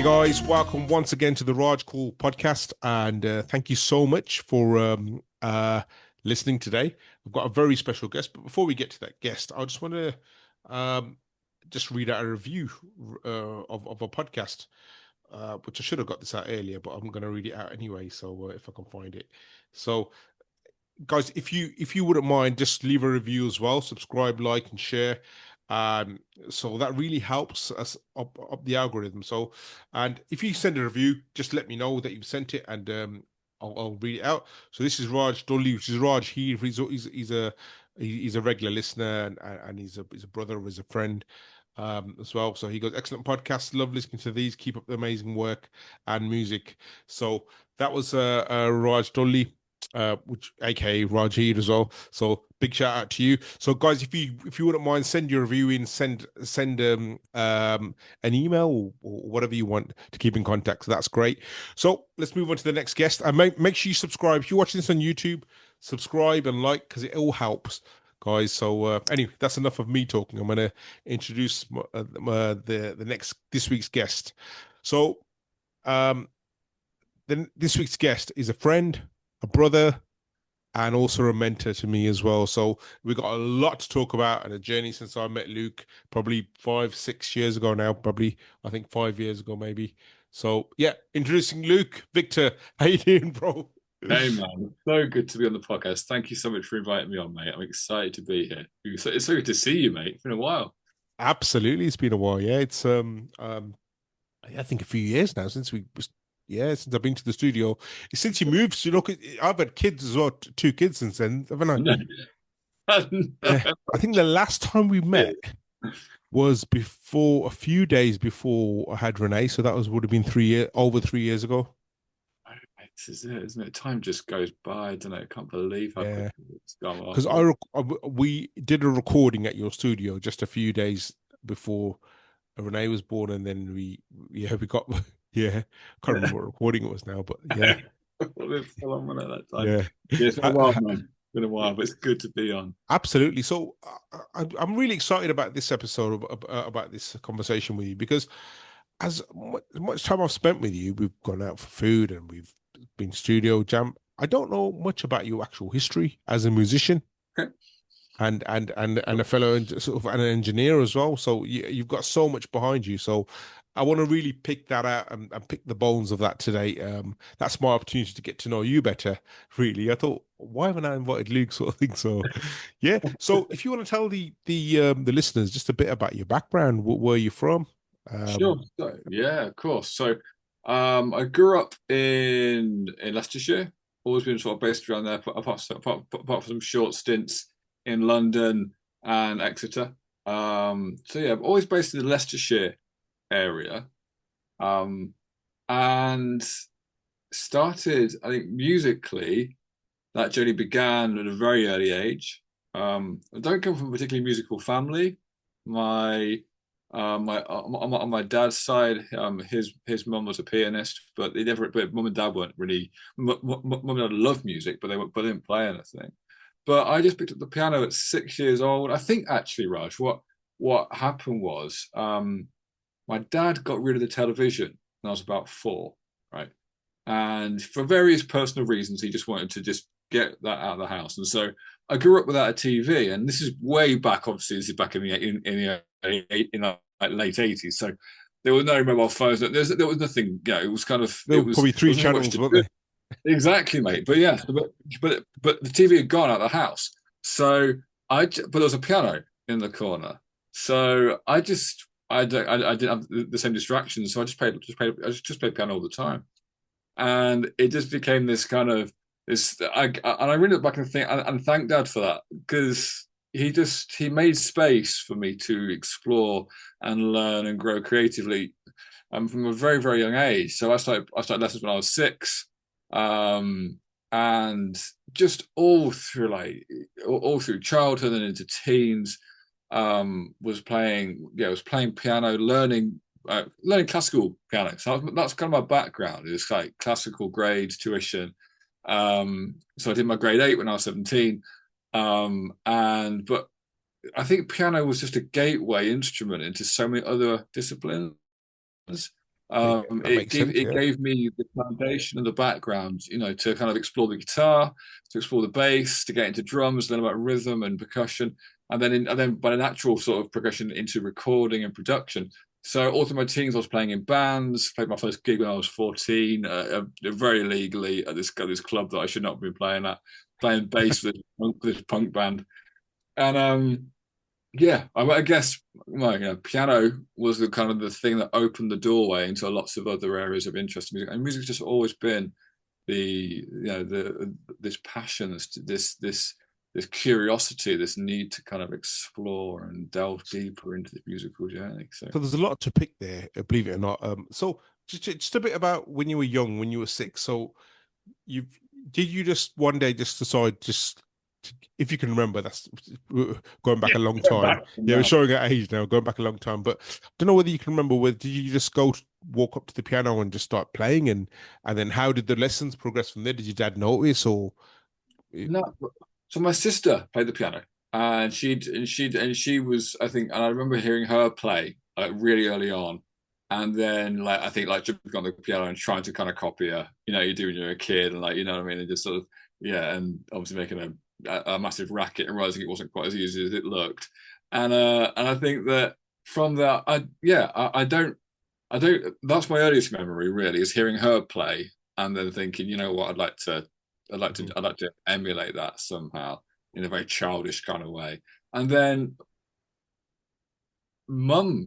Hey guys, welcome once again to the Raj Kaul Podcast, and thank you so much for listening today. We've got a very special guest, but before we get to that guest, I just want to just read out a review of a podcast, which I should have got this out earlier, but I'm going to read it out anyway. So if I can find it, so guys, if you wouldn't mind, just leave a review as well, subscribe, like, and share. So that really helps us up the algorithm. So, and if you send a review, just let me know that you've sent it, and I'll read it out. So this is Raj Dully, which is Raj here. He's a regular listener, and he's a brother, he's a friend as well. So he goes, excellent podcast, love listening to these. Keep up the amazing work and music. So that was Raj Dully, which aka Rajid as well. So big shout out to you. So guys, if you wouldn't mind, send your review in, send an email or whatever you want to keep in contact. So that's great. So let's move on to the next guest. And make sure you subscribe. If you're watching this on YouTube, subscribe and like, because it all helps, guys. So anyway, that's enough of me talking. I'm going to introduce this week's guest. So then this week's guest is a friend, a brother, and also a mentor to me as well. So we got a lot to talk about and a journey since I met Luke, probably 5-6 years ago now, probably I think 5 years ago maybe. So yeah, introducing Luke. Victor, how you doing, bro? Hey man, so good to be on the podcast. Thank you so much for inviting me on, mate. I'm excited to be here. It's so good to see you, mate. It's been a while. Absolutely, it's been a while. Yeah, it's I think a few years now since since I've been to the studio. Since you moved, so look, I've had kids as well, 2 kids since then, haven't I? No. Yeah. I think the last time we met was before a few days before I had Renee, so that would have been over 3 years ago. This is it, isn't it? Time just goes by, don't know. I can't believe how Yeah, quickly it's gone off. because we did a recording at your studio just a few days before Renee was born, and then we got yeah, can't remember what recording it was now, but yeah. It's so long at that time. Yeah. Yeah, it's been a while, man. It's been a while, but it's good to be on. Absolutely. So I'm really excited about this episode, about this conversation with you, because as much time I've spent with you, we've gone out for food and we've been studio jam. I don't know much about your actual history as a musician Okay. and a fellow sort of an engineer as well. So you've got so much behind you. So I want to really pick that out and pick the bones of that today. That's my opportunity to get to know you better. Really, I thought, why haven't I invited Luke, sort of thing? So, yeah. So, if you want to tell the listeners just a bit about your background, where you're from. Sure. So, yeah, of course. So, I grew up in Leicestershire. Always been sort of based around there, apart from some short stints in London and Exeter. So yeah, I'm always based in the Leicestershire area. Um, and started, I think, musically, that journey began at a very early age. I don't come from a particularly musical family. My on my dad's side, his mum was a pianist, but mum and dad weren't really. Mum and dad loved music, but they didn't play anything. But I just picked up the piano at 6 years old. I think actually, Raj, what happened was my dad got rid of the television when I was about 4, right? And for various personal reasons, he just wanted to just get that out of the house. And so I grew up without a TV, and this is way back. Obviously, this is back in the like late 80s. So there were no mobile phones. There was nothing. It was kind of There were probably 3 channels, weren't there? Exactly, mate. But yeah, but the TV had gone out of the house. So but there was a piano in the corner. So I didn't have the same distractions. So I just played piano all the time, and it just became this kind of this. I really look back and think and thank Dad for that, because he made space for me to explore and learn and grow creatively, from a very very young age. So I started lessons when I was 6, and just all through childhood and into teens, was playing piano, learning classical piano. So that's kind of my background. It's like classical grades, tuition. So I did my grade 8 when I was 17. But I think piano was just a gateway instrument into so many other disciplines. That makes sense. It Yeah. gave me the foundation and the background, to kind of explore the guitar, to explore the bass, to get into drums, learn about rhythm and percussion, and then by the natural sort of progression into recording and production. So all through my teens, I was playing in bands. Played my first gig when I was 14, very legally at this club that I should not have been playing at, playing bass with this punk band. And yeah, I guess well, piano was the kind of the thing that opened the doorway into lots of other areas of interest in music. And music's just always been the this passion, this curiosity, this need to kind of explore and delve deeper into the musical journey. So So there's a lot to pick there, believe it or not. So just a bit about when you were young, when you were 6. So you did you just one day just decide if you can remember, that's going back yeah, a long time. back Yeah, we're now. showing our age now, going back a long time. But I don't know whether you can remember whether did you just walk up to the piano and just start playing, and then how did the lessons progress from there? Did your dad notice or No, so my sister played the piano, and she was, I think, and I remember hearing her play like really early on, and then like I think like jumping on the piano and trying to kind of copy her. You do when you're a kid, and like you know what I mean, and just sort of yeah, and obviously making a massive racket and realizing it wasn't quite as easy as it looked, and I think that from that, I don't. That's my earliest memory really is hearing her play and then thinking, you know what, Mhm. I'd like to emulate that somehow in a very childish kind of way. And then mum,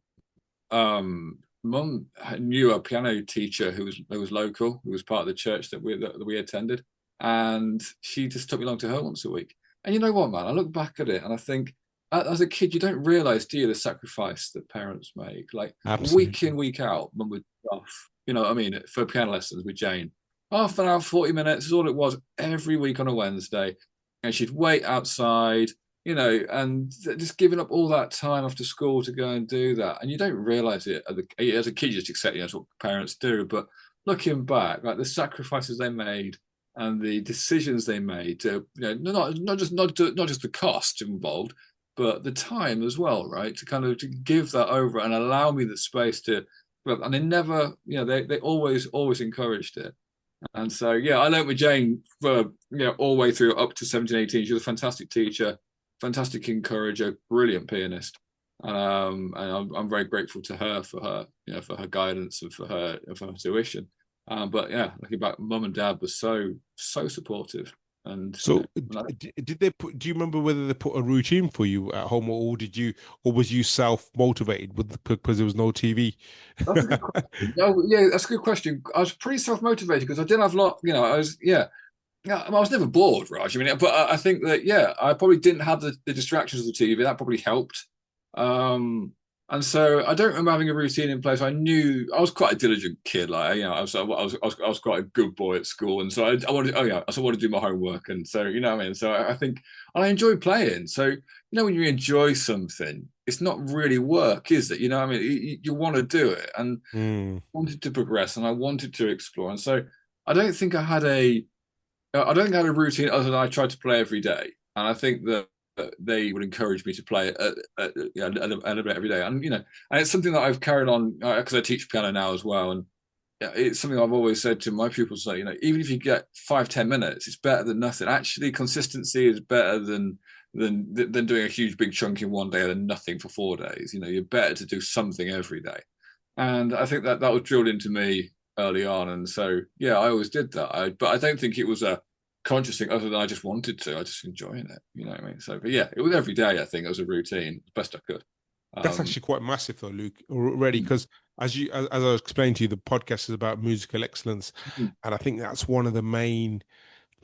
mum knew a piano teacher who was local, who was part of the church that we attended, and she just took me along to her once a week. And you know what, man? I look back at it and I think, as a kid, you don't realize, do you, the sacrifice that parents make? Like week Absolutely. in, week out, mum would off, you know what I mean, for piano lessons with Jane. Half an hour, 40 minutes is all it was every week on a Wednesday. And she'd wait outside, and just giving up all that time after school to go and do that. And you don't realize it as a kid, you just accept, that's what parents do. But looking back, like the sacrifices they made and the decisions they made to, not just the cost involved, but the time as well, right? To kind of to give that over and allow me the space to, and they never, they always encouraged it. And so, yeah, I learned with Jane for, all the way through up to 17, 18. She was a fantastic teacher, fantastic encourager, brilliant pianist. And I'm very grateful to her for her guidance and for her tuition. But yeah, looking back, mum and dad were so supportive. And, So, and did they put? Do you remember whether they put a routine for you at home, or was you self motivated because there was no TV? that's a good question. Oh, yeah, that's a good question. I was pretty self motivated because I didn't have a lot, yeah, I was never bored, Raj. I mean, but I think that yeah, I probably didn't have the distractions of the TV. That probably helped. And so I don't remember having a routine in place. I knew I was quite a diligent kid. Like I was quite a good boy at school, and so I wanted. Oh yeah, I wanted to do my homework, and so you know what I mean. So I think I enjoy playing. So when you enjoy something, it's not really work, is it? You know what I mean? You want to do it, and Mm. I wanted to progress, and I wanted to explore, and so I don't think I don't think I had a routine other than I tried to play every day, and I think that they would encourage me to play a little bit every day, and it's something that I've carried on because I teach piano now as well, and it's something I've always said to my pupils. Like, even if you get 5-10 minutes, it's better than nothing. Actually, consistency is better than doing a huge big chunk in one day and then nothing for 4 days. You're better to do something every day, and I think that was drilled into me early on, and so yeah, I always did that. But I don't think it was a conscious thing, other than I just wanted to. I just enjoying it. You know what I mean? So, but yeah, it was every day. I think it was a routine, as best I could. That's Um, actually quite massive, though, Luke. Already, because as I explained to you, the podcast is about musical excellence, and I think that's one of the main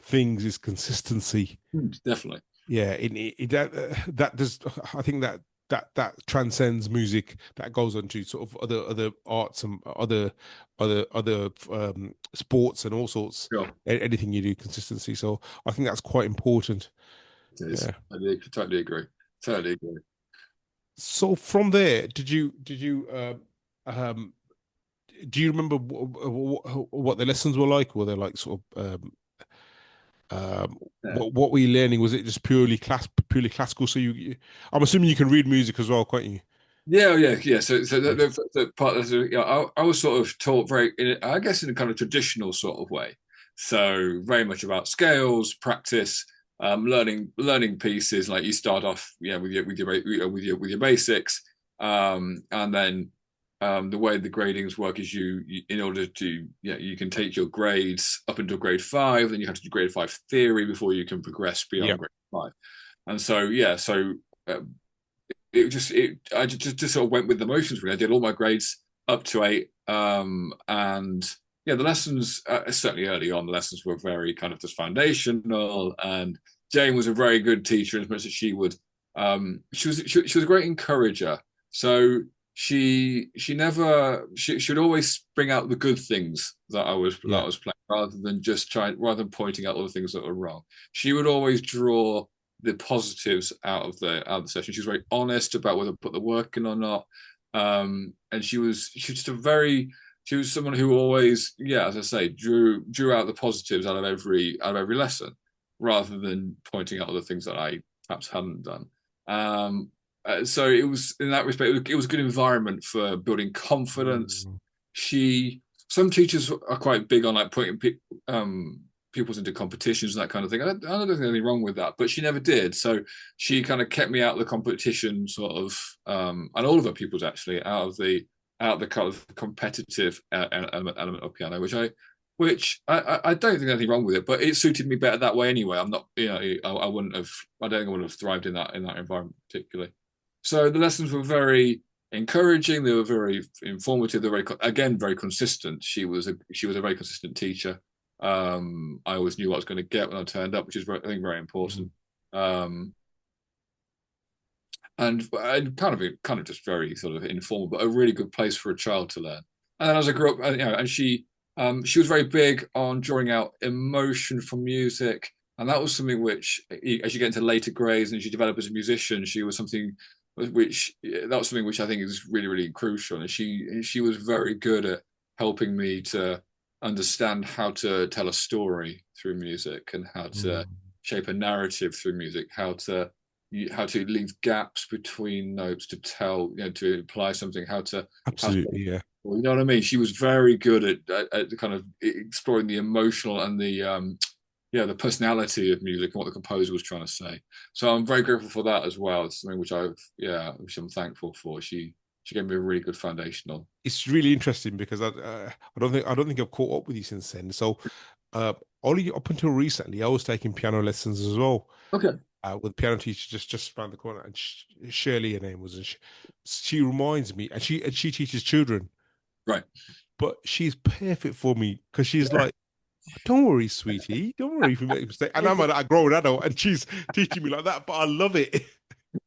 things is consistency. definitely. Yeah, that does. I think that transcends music. That goes on to sort of other arts and other sports and all sorts. Sure. Anything you do, consistency. So I think that's quite important. It is. Yeah. Totally agree. Totally agree. So from there, um do you remember what the lessons were like? Were they like sort of Yeah. what were you learning? Was it just purely classical? So I'm assuming you can read music as well, can't you? Yeah. So the part of I was sort of taught very, I guess, in a kind of traditional sort of way. So very much about scales, practice, learning pieces. Like you start off, with your basics, and then the way the gradings work is you in order to you can take your grades up until grade 5, then you have to do grade 5 theory before you can progress Yeah. beyond grade 5. And so uh, I just sort of went with the motions. Really, I did all my grades up to 8, and yeah, the lessons certainly early on, the lessons were very kind of just foundational. And Jane was a very good teacher, as much as she would. She was a great encourager. So she never she would always bring out the good things that I was playing, rather than pointing out all the things that were wrong. She would always draw the positives out of the session. She was very honest about whether to put the work in or not. And she was someone who always, as I say, drew out the positives out of every lesson, rather than pointing out all the things that I perhaps hadn't done. So it was, in that respect, it was a good environment for building confidence. Some teachers are quite big on like putting pupils into competitions and that kind of thing. I don't think there's anything wrong with that, but she never did. So she kind of kept me out of the competition, sort of, and all of her pupils actually out of the kind of competitive element of piano, which I don't think there's anything wrong with it, but it suited me better that way anyway. I'm not, I don't think I would have thrived in that environment particularly. So the lessons were very encouraging. They were very informative. They were very consistent. She was a very consistent teacher. I always knew what I was going to get when I turned up, which is, I think, very important. And kind of just very sort of informal, but a really good place for a child to learn. And then as I grew up, and she was very big on drawing out emotion from music, and that was something which, as you get into later grades and as you develop as a musician, that was something which I think is really, really crucial. And she was very good at helping me to understand how to tell a story through music, and how to shape a narrative through music, how to leave gaps between notes to tell, to imply something, Absolutely, yeah. You know what I mean? She was very good at kind of exploring the emotional and the personality of music and what the composer was trying to say. So I'm very grateful for that as well. It's something which I'm thankful for. She gave me a really good foundational. It's really interesting because I don't think I've caught up with you since then. So, only up until recently, I was taking piano lessons as well. Okay. With piano teacher just around the corner, and Shirley, her name was, and she reminds me, and she teaches children, right? But she's perfect for me because she's like, "Don't worry, sweetie, don't worry if you make a mistake." And I'm a grown adult, and she's teaching me like that, but I love it.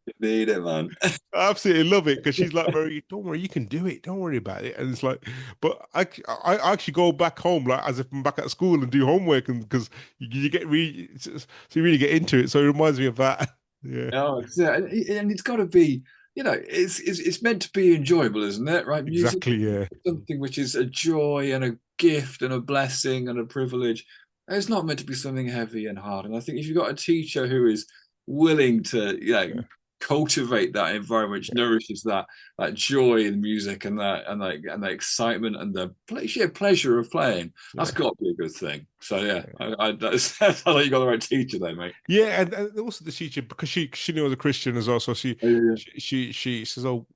You need it, man. I absolutely love it because she's like, don't worry, you can do it. Don't worry about it. And it's like, but I actually go back home like as if I'm back at school and do homework, and because you get really, so you really get into it. So it reminds me of that. Yeah. Oh, and it's got to be, it's meant to be enjoyable, isn't it? Right? Exactly. Music, something which is a joy and a gift and a blessing and a privilege. It's not meant to be something heavy and hard. And I think if you've got a teacher who is willing to cultivate that environment, which nourishes that joy in music and that excitement and the sheer pleasure of playing, that's got to be a good thing. So I think you got the right teacher there, mate. Yeah, and also the teacher, because she knew I was a Christian as well, so she says, "Oh,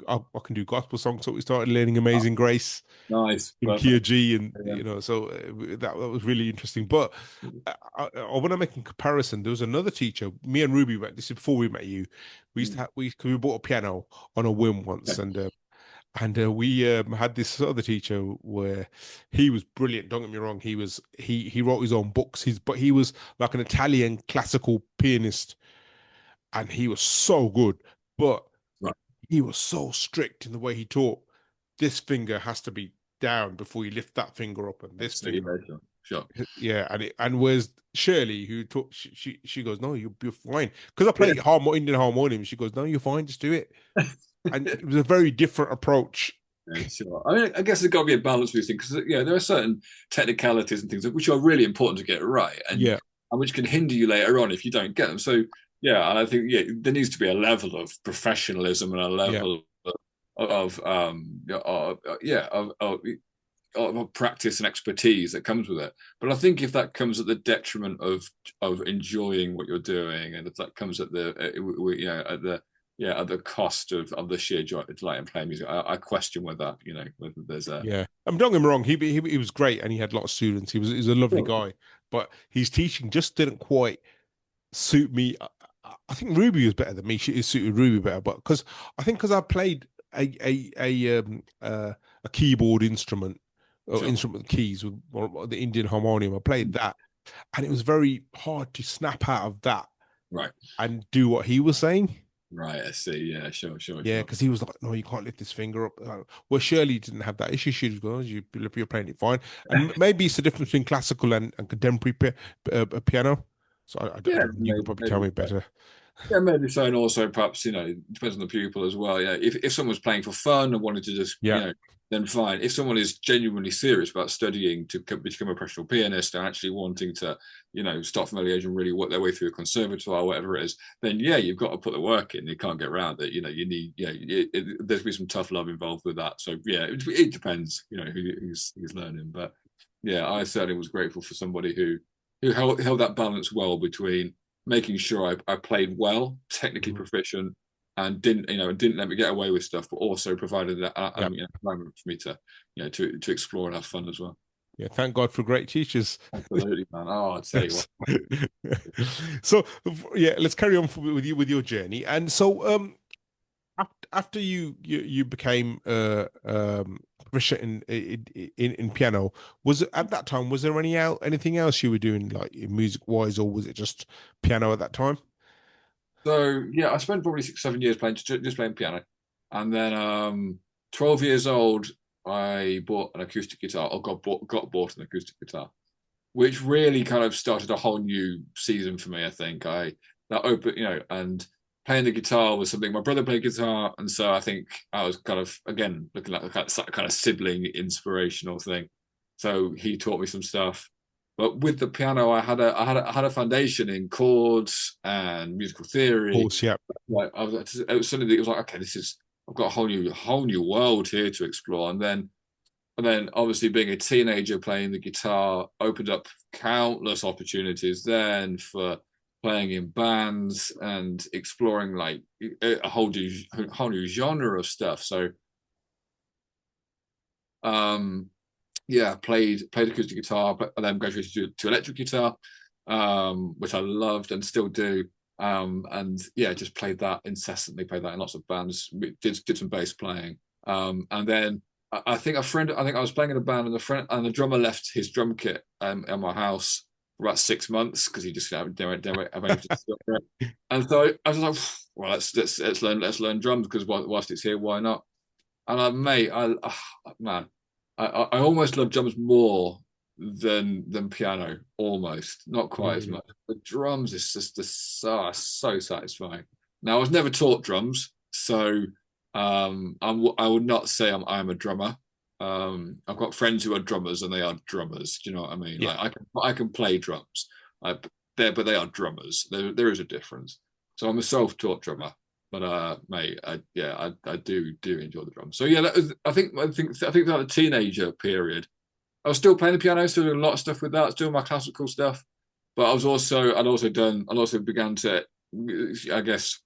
I can do gospel songs." So we started learning "Amazing Grace." Nice. In key of G, and so that was really interesting. But when I'm making comparison, there was another teacher. Me and Ruby met. This is before we met you. We used to we bought a piano on a whim once, and we had this other teacher where he was brilliant. Don't get me wrong. He wrote his own books. But he was like an Italian classical pianist, and he was so good. But he was so strict in the way he taught. This finger has to be down before you lift that finger up, and this finger. Sure. Yeah, and whereas Shirley, who taught, she goes, "No, you're fine," because I play Indian harmonium. She goes, "No, you're fine, just do it." And it was a very different approach. Yeah, sure. I mean, I guess there's got to be a balance with these things, because there are certain technicalities and things which are really important to get right, and which can hinder you later on if you don't get them. So and I think there needs to be a level of professionalism and a level yeah, of practice and expertise that comes with it. But I think if that comes at the detriment of enjoying what you're doing, and if that comes at the at the cost of the sheer joy of like playing music, I question whether whether there's a Yeah, don't get me wrong. He was great, and he had a lot of students. He was a lovely guy, but his teaching just didn't quite suit me. I think Ruby was better than me. She suited Ruby better, but because I played a keyboard instrument or sure. instrument keys with the Indian harmonium. I played that, and it was very hard to snap out of that Right. and do what he was saying. Right, I see. Yeah, sure, sure, Yeah, sure. because he was like, "No, you can't lift this finger up." Well, Shirley didn't have that issue. She was going, "You're playing it fine." And maybe it's the difference between classical and contemporary piano. So I Yeah, don't. You could probably tell maybe. me better. Yeah, maybe so, and also perhaps it depends on the pupil as well. Yeah, if someone's playing for fun and wanted to just Yeah. then fine. If someone is genuinely serious about studying to become a professional pianist and actually wanting to start from early age and really work their way through a conservatoire, whatever it is, then yeah, you've got to put the work in. You can't get around it. You need there's be some tough love involved with that. So yeah, it depends. Who's learning, but yeah, I certainly was grateful for somebody who held that balance well between making sure I played well, technically Mhm. proficient, and didn't let me get away with stuff, but also provided that Yeah. environment for me to to explore and have fun as well. Yeah. Thank God for great teachers. Absolutely, man. Oh, I'd tell you what. So yeah, let's carry on with your journey. And so after you became proficient in piano, was it at that time, was there anything else you were doing like music wise, or was it just piano at that time? So yeah, I spent probably 6, 7 years playing just playing piano, and then 12 years old, I bought an acoustic guitar, or got bought an acoustic guitar, which really kind of started a whole new season for me. I think I that open, and playing the guitar was something my brother played guitar, and so I think I was kind of again looking at the kind of sibling inspirational thing. So he taught me some stuff, but with the piano, I had a foundation in chords and musical Of theory. course, yeah. Like it was something that was like, okay, I've got a whole new world here to explore, and then obviously being a teenager playing the guitar opened up countless opportunities then for playing in bands and exploring like a whole new genre of stuff. So um yeah, played acoustic guitar, but then graduated to electric guitar, which I loved and still do. And yeah, just played that incessantly, played that in lots of bands, did some bass playing. And then I think I was playing in a band, and the drummer left his drum kit at my house for about 6 months because he just didn't have anything to do for it. And so I was like, well, let's learn drums because whilst it's here, why not? And mate, man, I almost love drums more than piano, almost, not quite as Really? much. The drums is just so satisfying. Now, I was never taught drums, so I would not say I'm a drummer. I've got friends who are drummers, and they are drummers. Do you know what I mean? Yeah. Like I can play drums, but they are drummers. There is a difference. So I'm a self-taught drummer, but mate, I do enjoy the drums. So yeah, I think that the teenager period, I was still playing the piano, still doing a lot of stuff with that, still my classical stuff. But I'd also began to, I guess,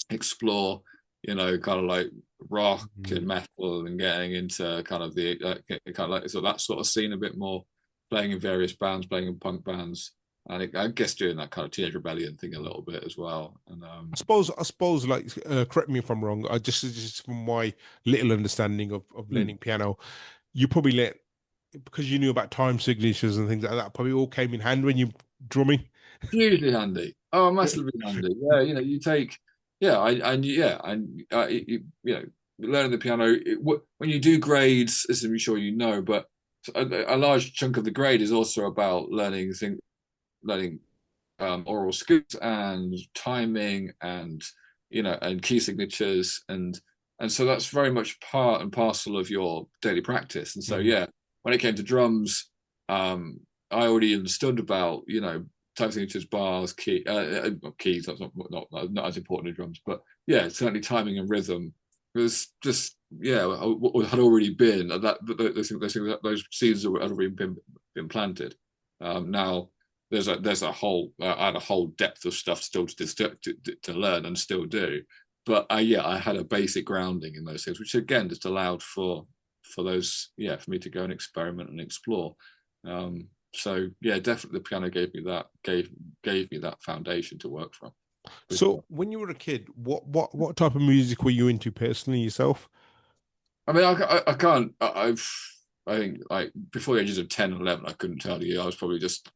explore, kind of like rock Mhm. and metal, and getting into kind of the kind of like that sort of scene a bit more, playing in various bands, playing in punk bands, and I guess doing that kind of teenage rebellion thing a little bit as well. And I suppose, like, correct me if I'm wrong. I just from my little understanding of hmm, learning piano, you probably because you knew about time signatures and things like that. Probably all came in hand when you drumming. hugely handy. Oh, Yeah. massively handy. Yeah, you take, yeah, learning the piano. When you do grades, as I'm sure you know, but a large chunk of the grade is also about learning oral skills and timing, and and key signatures, and so that's very much part and parcel of your daily practice. And so Mhm. yeah, when it came to drums, I already understood about type signatures, bars, keys. That's not as important in drums, but yeah, certainly timing and rhythm was just had already been those seeds had already been planted. Now there's a whole I had a whole depth of stuff still to learn and still do, but I had a basic grounding in those things, which again just allowed for those for me to go and experiment and explore. So yeah, definitely the piano gave me that foundation to work from. So when you were a kid, what type of music were you into personally yourself? I mean, I can't. I think like before the ages of 10 and 11, I couldn't tell you. I was probably just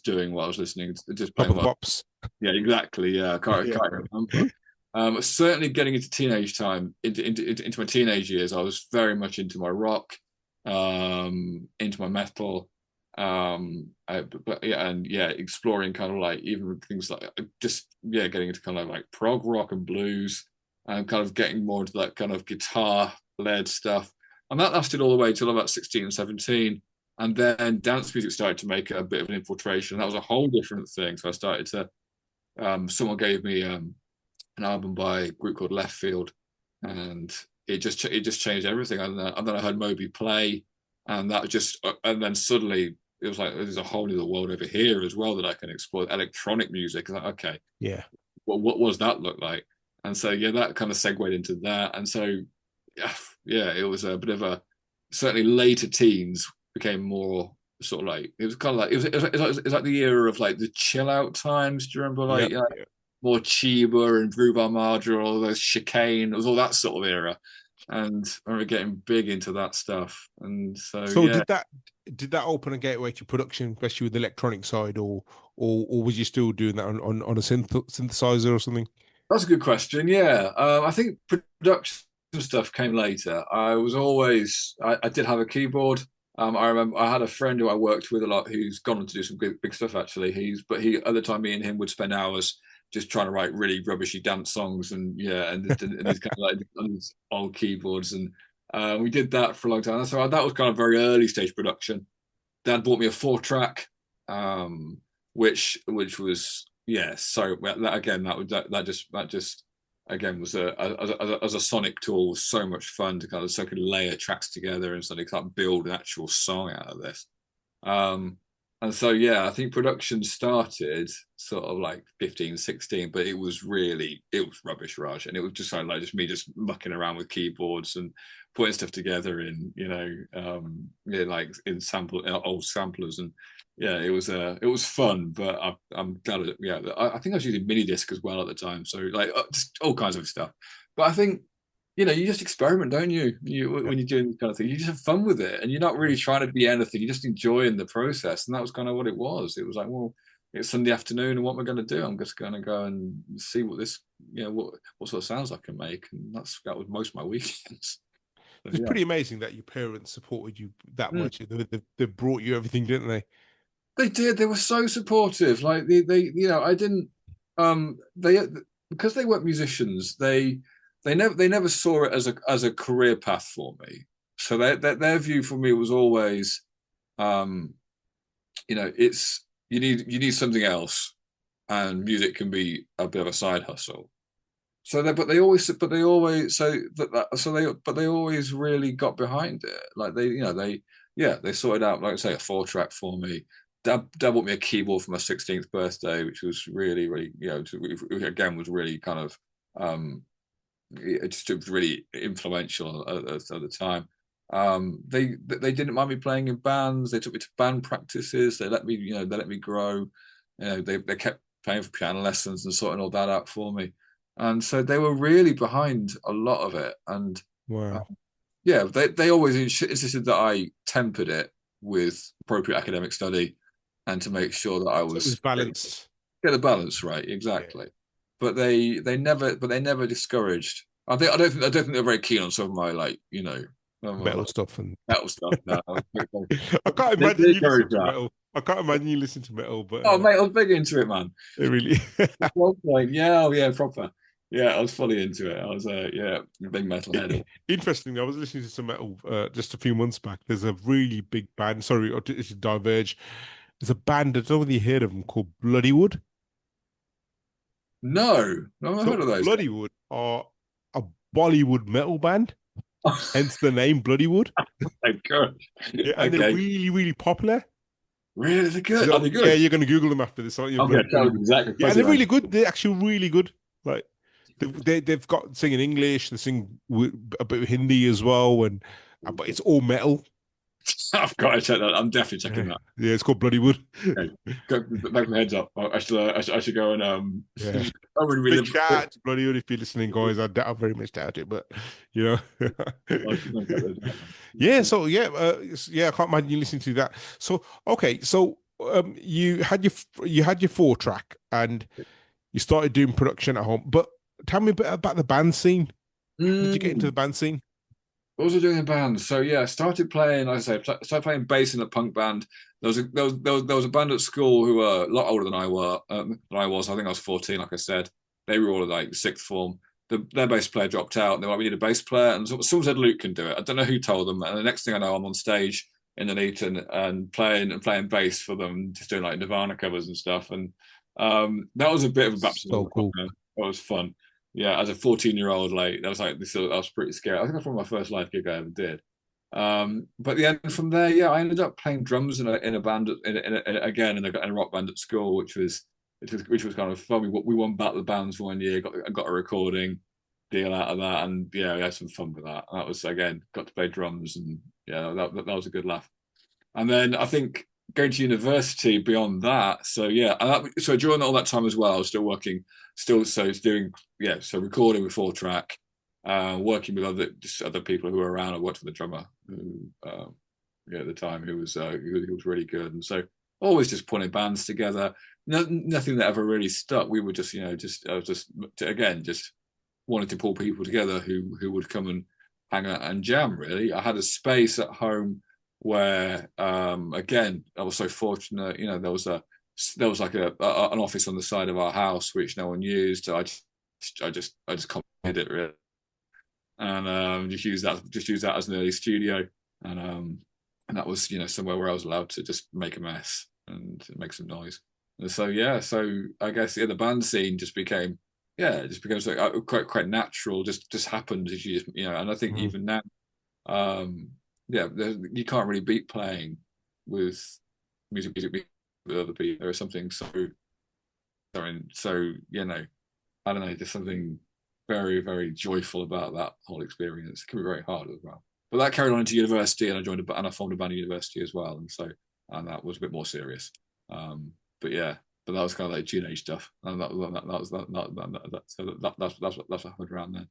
doing what I was listening to, just Top playing. of the pops. Yeah, exactly. Yeah, can't remember. Certainly getting into teenage time, into my teenage years, I was very much into my rock, into my metal, but yeah, and yeah, exploring kind of like even things like getting into kind of like prog rock and blues, and kind of getting more into that kind of guitar led stuff. And that lasted all the way till about 16 and 17. And then dance music started to make a bit of an infiltration. That was a whole different thing. So I started to, someone gave me an album by a group called Left Field, and it just changed everything. And then I heard Moby play, and and then suddenly it was like there's a whole new world over here as well that I can explore. Electronic music. Like, okay, Yeah. what does that look like? And so yeah, that kind of segued into that. And so yeah, it was a bit of a certainly later teens became more sort of like it was kind of like it was like the era of like the chill out times. Do you remember like Yep. more Chiba and Groove Armada, all those Chicane? It was all that sort of era, and I remember getting big into that stuff. And so So yeah, did that open a gateway to production, especially with the electronic side, or was you still doing that on a synthesizer or something? that's a good question. Yeah, I think production stuff came later. I did have a keyboard. I remember I had a friend who I worked with a lot who's gone on to do some big stuff actually. He at the time me and him would spend hours just trying to write really rubbishy dance songs and yeah, and these kind of like on these old keyboards and we did that for a long time. So that was kind of very early stage production. Dad bought me a 4-track, which was yeah. So that again, that just again was as a sonic tool was so much fun to kind of so I could layer tracks together and suddenly kind of build an actual song out of this. Um, and so yeah, I think production started sort of like 15, 16, but it was rubbish, Raj, and it was just kind of like just me just mucking around with keyboards and putting stuff together in like in old samplers and yeah, it was fun, but I'm glad I think I was using mini disc as well at the time, so like just all kinds of stuff. But I think you just experiment, don't you? Yeah. When you're doing this kind of thing, you just have fun with it, and you're not really trying to be anything. You're just enjoying the process, and that was kind of what it was. It was like, well, it's Sunday afternoon, and what am I going to do? I'm just going to go and see what this, what sort of sounds I can make, and that was most of my weekends. So, It's yeah. pretty amazing that your parents supported you that Mm. much. They brought you everything, didn't they? They did. They were so supportive. Like I didn't. They because they weren't musicians. They never saw it as a career path for me. So their view for me was always, um, it's you need something else, and music can be a bit of a side hustle. So they always but they always really got behind it. Like they sorted out, like I say, a 4-track for me. Dad bought me a keyboard for my 16th birthday, which was really, really, again was really kind of it was really influential at the time. They didn't mind me playing in bands. They took me to band practices. They let me grow. They kept paying for piano lessons and sorting all that out for me. And so they were really behind a lot of it. And Wow. yeah, they always insisted that I tempered it with appropriate academic study and to make sure that I So it was was balanced. get the balance right, Yeah. exactly. But they never discouraged. I don't think they're very keen on some of my like Metal stuff and metal stuff. No, I can't they imagine you listen encourage to that. metal. I can't imagine you listen to metal, but Oh mate, I was big into it, man. it really. At one point, yeah, oh yeah, proper. Yeah, I was fully into it. I was a big metalhead. Interestingly, I was listening to some metal just a few months back. There's a really big band. Sorry, it's Diverge. There's a band, I don't know whether you heard of them, called Bloodywood. No, I've So heard of those guys. Bloodywood are a Bollywood metal band. hence the name Bloodywood. My God. Yeah, and they're Okay. really, really popular. Really? They're good. Are So they yeah, good? you're gonna Google them after this, aren't you? Okay, But that was exactly yeah, and fuzzy they're man. really good. They're actually really good. Like they've got singing English. They sing a bit of Hindi as well, and but it's all metal. I've got to check that. I'm definitely checking Yeah, that. yeah, it's called Bloodywood. Okay. Go back my heads up. I should go and Yeah. I would Big relive shout it. out to Bloodywood if you're listening, guys. I very much doubt it, but you I'll know. check those out, man. Yeah, so yeah, yeah, I can't imagine you listening to that. So okay, so you had your 4 track and you started doing production at home. But tell me a bit about the band scene. How did you get into the Mm. band scene? What was I doing in bands? So yeah, I started playing. Like I say, started playing bass in a punk band. There was a band at school who were a lot older than I were. Than I was. I think I was 14. Like I said, they were all like sixth form. Their bass player dropped out, and they were like, "We need a bass player." And someone said Luke can do it. I don't know who told them. And the next thing I know, I'm on stage in Nuneaton and playing bass for them, just doing like Nirvana covers and stuff. And that was a bit of a baptism of So cool. fire. That was fun. Yeah, as a 14-year-old, like that was like this. I was pretty scared. I think that's one of my first live gig I ever did. But the end from there, yeah, I ended up playing drums in a band again in a rock band at school, which was kind of fun. We won Battle of the Bands for 1 year. Got a recording deal out of that, and yeah, we had some fun with that. That was again got to play drums, and yeah, that was a good laugh. And then I think going to university beyond that. So yeah, so during all that time as well, I was still working, so doing so recording with 4 track, working with other people who were around. I worked with a drummer who, at the time who was really good, and so always just putting bands together. Nothing that ever really stuck. We were just I was just again just wanted to pull people together who would come and hang out and jam. Really, I had a space at home where again I was so fortunate. There was like an office on the side of our house which no one used. So I just copied it really, and just use that as an early studio, and that was somewhere where I was allowed to just make a mess and make some noise. And so yeah, so I guess the band scene just became like quite natural. Just happened as and I think Mhm. even now, um, yeah, you can't really beat playing with music with other people. There is something so I don't know, there's something very very joyful about that whole experience. It can be very hard as well. But that carried on into university, and I formed a band at university as well, and that was a bit more serious. But yeah, but that was kind of like teenage stuff, and that's what happened around then.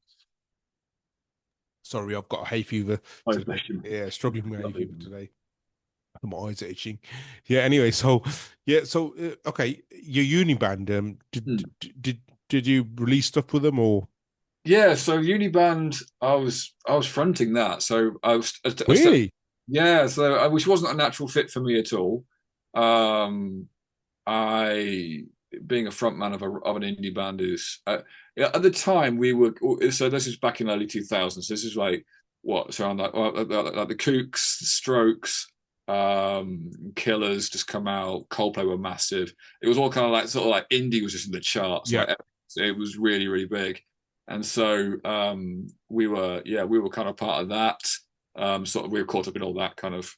Sorry, I've got a hay fever Oh, today. bless you. Yeah, struggling with hay Lovely. fever today. My eyes are itching. Yeah. Anyway, so yeah, so okay, your uni band. Did you release stuff with them or Yeah, so uni band, I was fronting that. So really? yeah, which wasn't a natural fit for me at all. Um, I being a frontman of an indie band is yeah, at the time we were so this is back in early 2000s. This is like what so around like the Kooks, the Strokes, Killers just come out. Coldplay were massive. It was all kind of like sort of like indie was just in the charts. Yeah. Like it was really really big, and so we were kind of part of that. Sort of we were caught up in all that kind of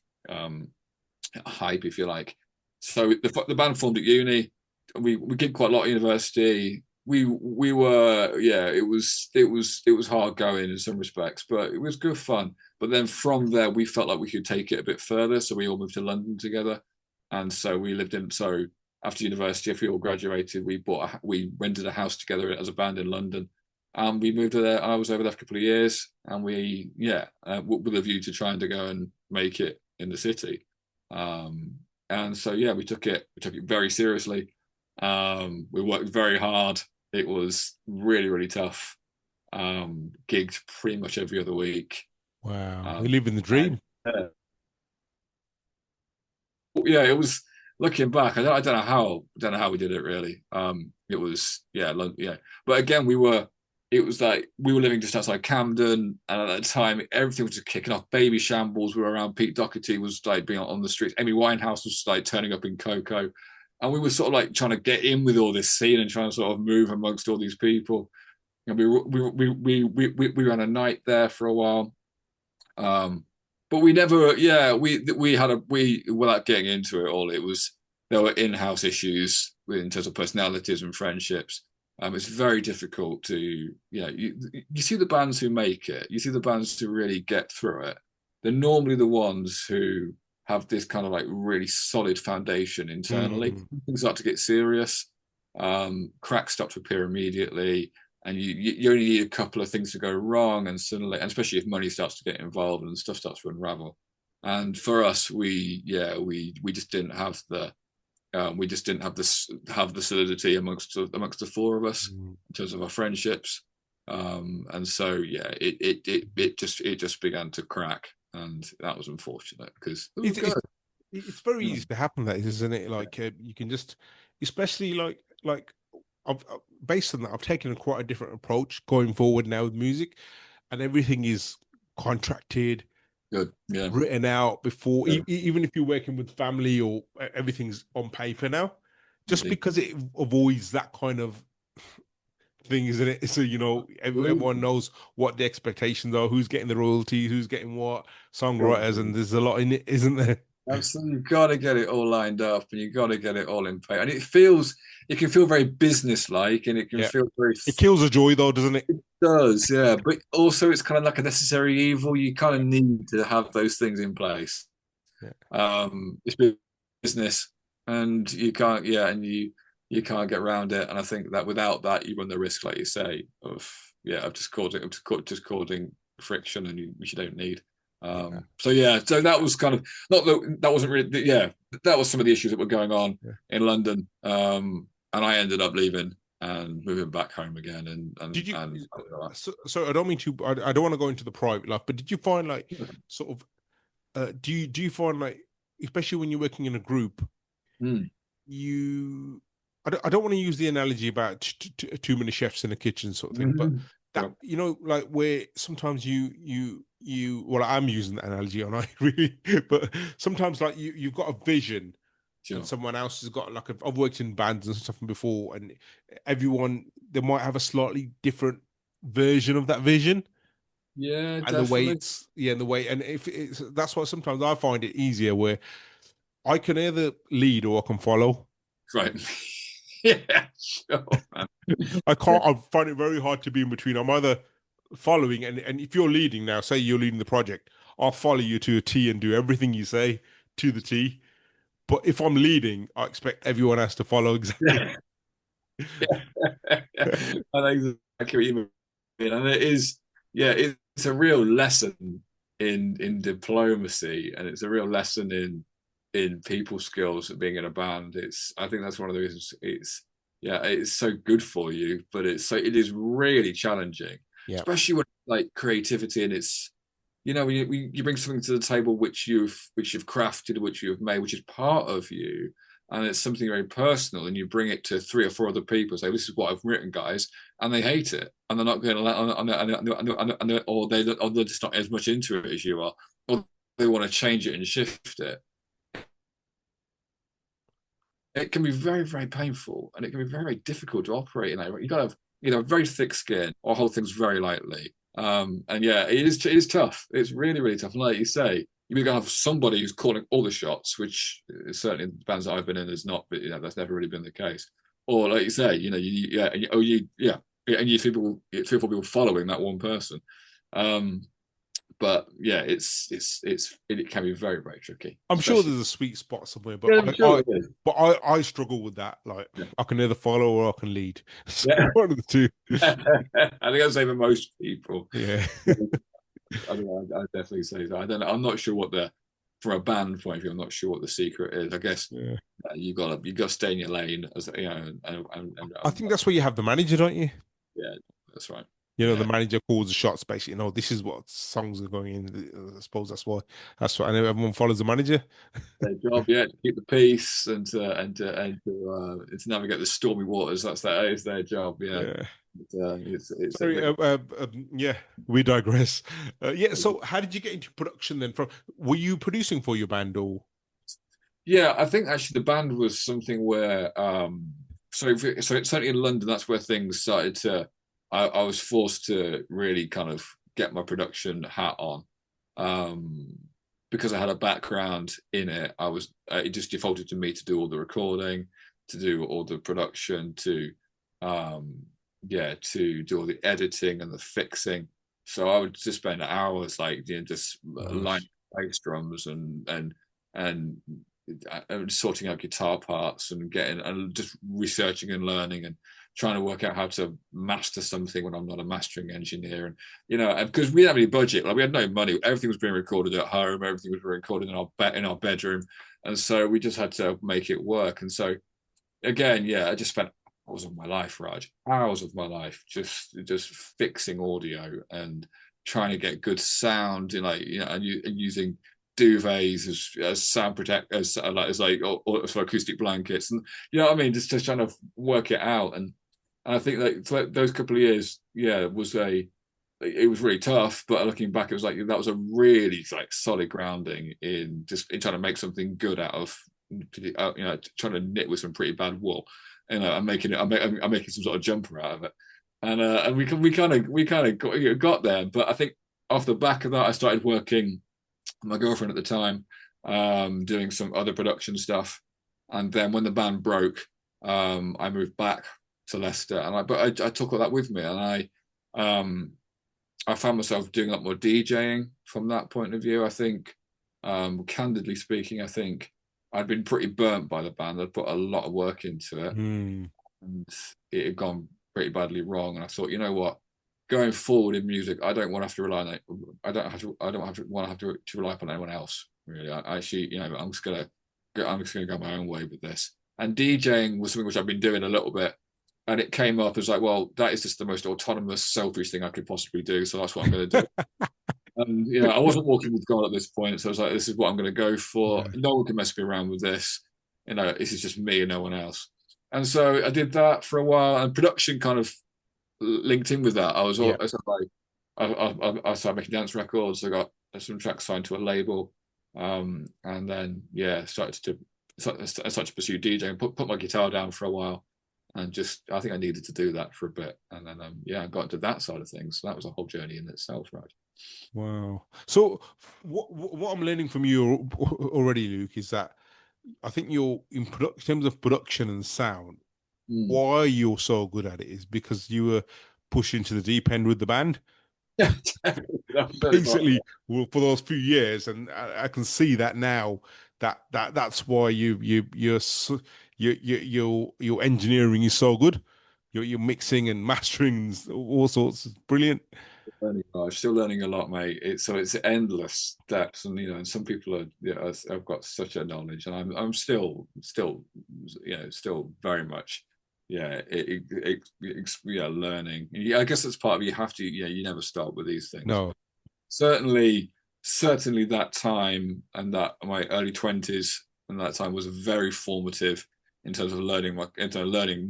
hype, if you like. So the band formed at uni. We did quite a lot at university. We were it was hard going in some respects, but it was good fun. But then from there, we felt like we could take it a bit further, so we all moved to London together, and so we lived in. So after university, if we all graduated, we rented a house together as a band in London, and we moved there. I was over there for a couple of years, and with a view to trying to go and make it in the city. And so yeah, we took it very seriously. We worked very hard. It was really really tough. Gigged pretty much every other week. Wow, Um, we live in the and dream. yeah, it was looking back. I don't know how we did it really. It was yeah. But again, it was like we were living just outside Camden, and at that time, everything was just kicking off. Baby Shambles were around. Pete Doherty was like being on the streets. Amy Winehouse was like turning up in Coco, and we were sort of like trying to get in with all this scene and trying to sort of move amongst all these people. And we ran a night there for a while, But we never, yeah, we had we without getting into it all, it was there were in-house issues in terms of personalities and friendships. It's very difficult to, you see the bands who make it, you see the bands who really get through it. They're normally the ones who have this kind of like really solid foundation internally. Mm. Things start to get serious, cracks start to appear immediately, and you only need a couple of things to go wrong, and suddenly, and especially if money starts to get involved and stuff starts to unravel. And for us, we just didn't have the solidity amongst the four of us Mm. in terms of our friendships. And so yeah, it just began to crack, and that was unfortunate because it was It's, good. it's it's very Yeah. easy to happen, that isn't it? Like you can just, especially like based on that, I've taken quite a different approach going forward now with music, and everything is contracted, Good. Yeah. written out before, Yeah. even if you're working with family or everything's on paper now, just Indeed. because it avoids that kind of thing, isn't it? So everyone Absolutely. knows what the expectations are, who's getting the royalties, who's getting what, songwriters, and Good. there's a lot in it, isn't there? Absolutely, you've got to get it all lined up, and you've got to get it all in place. And it can feel very business-like, and it can Yeah, feel very. it kills the joy though, doesn't it? It does, yeah. But also, it's kind of like a necessary evil. You kind of need to have those things in place. Yeah. It's business, and you can't, yeah, and you can't get around it. And I think that without that, you run the risk, like you say, of just causing friction, and which you don't need. Yeah. So yeah, so that was kind of not that that wasn't really, yeah, that was some of the issues that were going on Yeah. in London. And I ended up leaving and moving back home again, Did you? and So I don't mean to. I don't want to go into the private life, but did you find like sort of? Do you find like, especially when you're working in a group, Mm, you? I don't want to use the analogy about too many chefs in the kitchen sort of thing, but that sure, like where sometimes well, I'm using that analogy, aren't I? Really, but sometimes like you've got a vision and sure. someone else has got like I've worked in bands and stuff before, and everyone they might have a slightly different version of that vision, Yeah, and the way definitely. it's and the way, and if it's that's why sometimes I find it easier where I can either lead or I can follow. Right. Yeah, sure, man. I Yeah, can't. I find it very hard to be in between. I'm either following, and if you're leading now, say you're leading the project, I'll follow you to a T and do everything you say to the T. But if I'm leading, I expect everyone else to follow exactly. yeah, yeah. I know exactly what you mean, and it is, yeah, it's a real lesson in diplomacy, and it's a real lesson in people skills of being in a band. I think that's one of the reasons it's so good for you, but it is really challenging, Yeah. especially when like creativity, and it's when you bring something to the table which you've crafted, which you've made, which is part of you, and it's something very personal, and you bring it to three or four other people, say this is what I've written, guys, and they hate it, and they're not going to let, or they're just not as much into it as you are, or they want to change it and shift it. It can be very, very painful, and it can be very, very difficult to operate in that. You got to have, very thick skin or hold things very lightly. And yeah, it is tough. It's really, really tough. And like you say, you're going to have somebody who's calling all the shots, which certainly in the bands that I've been in is not, but that's never really been the case. Or like you say, and you three or four people following that one person. Um, but yeah, it can be very, very tricky, I'm sure especially. there's a sweet spot somewhere, but Yeah, I'm sure it is. I struggle with that. Like Yeah. I can either follow or I can lead. So Yeah. one of the two. I think I'd say for most people. Yeah. I don't know, I'd definitely say that. I don't know. I'm not sure from a band point of view, I'm not sure what the secret is. I guess Yeah. you got to stay in your lane, as I think that's where you have the manager, don't you? yeah, that's right. The Yeah, manager calls the shots basically. This is what songs are going in. I suppose that's why. That's why. I know everyone follows the manager. their job, yeah, to keep the peace and to navigate the stormy waters. That is their job. Yeah, Yeah. it's Sorry. Yeah. We digress. Yeah. So, how did you get into production then? Were you producing for your band or? yeah. I think actually the band was something where so it's certainly in London. That's where things started to. I was forced to really kind of get my production hat on. because I had a background in it, it just defaulted to me to do all the recording, to do all the production, to do all the editing and the fixing. So I would just spend hours like just lining bass drums and sorting out guitar parts and just researching and learning and trying to work out how to master something when I'm not a mastering engineer. And because we didn't have any budget, like we had no money, everything was being recorded at home, everything was being recorded in our bedroom, and so we just had to make it work. And so again, I just spent hours of my life, Raj, hours of my life just fixing audio and trying to get good sound, and using duvets as sound protect as acoustic blankets, and what I mean, just trying to work it out. And I think that those couple of years, it was really tough. But looking back, it was like that was a really solid grounding in trying to make something good out of trying to knit with some pretty bad wool, I'm making some sort of jumper out of it, and we kind of got there. But I think off the back of that, I started working with my girlfriend at the time, doing some other production stuff, and then when the band broke, I moved back to Leicester, and I took all that with me, and I found myself doing a lot more DJing from that point of view. I think, candidly speaking, I think I'd been pretty burnt by the band. I'd put a lot of work into it, and it had gone pretty badly wrong. And I thought, you know what, going forward in music, I don't want to have to rely on it. I don't want to have to rely upon anyone else. Really, I actually, I'm just gonna go my own way with this. And DJing was something which I've been doing a little bit, and it came up as like, well, that is just the most autonomous, selfish thing I could possibly do. So that's what I'm going to do. And I wasn't walking with God at this point, so I was like, this is what I'm going to go for. No one can mess me around with this. This is just me and no one else. And so I did that for a while, and production kind of linked in with that. I started making dance records. I got some tracks signed to a label, and then started to pursue DJing. Put my guitar down for a while, and I think I needed to do that for a bit, and then I got into that side of things. So that was a whole journey in itself, right? Wow. So what I'm learning from you already, Luke, is that I think you're in terms of production and sound, why you're so good at it is because you were pushed into the deep end with the band. Yeah, basically, well, for those few years, and I can see that now. That's why your engineering is so good. Your mixing and mastering, all sorts, is brilliant. I'm still learning a lot, mate. It's endless depths, and and some people are I've got such a knowledge, and I'm still very much learning. I guess that's part of it. You have to you never stop with these things. No, certainly that time and that my early 20s and that time was very formative in terms of learning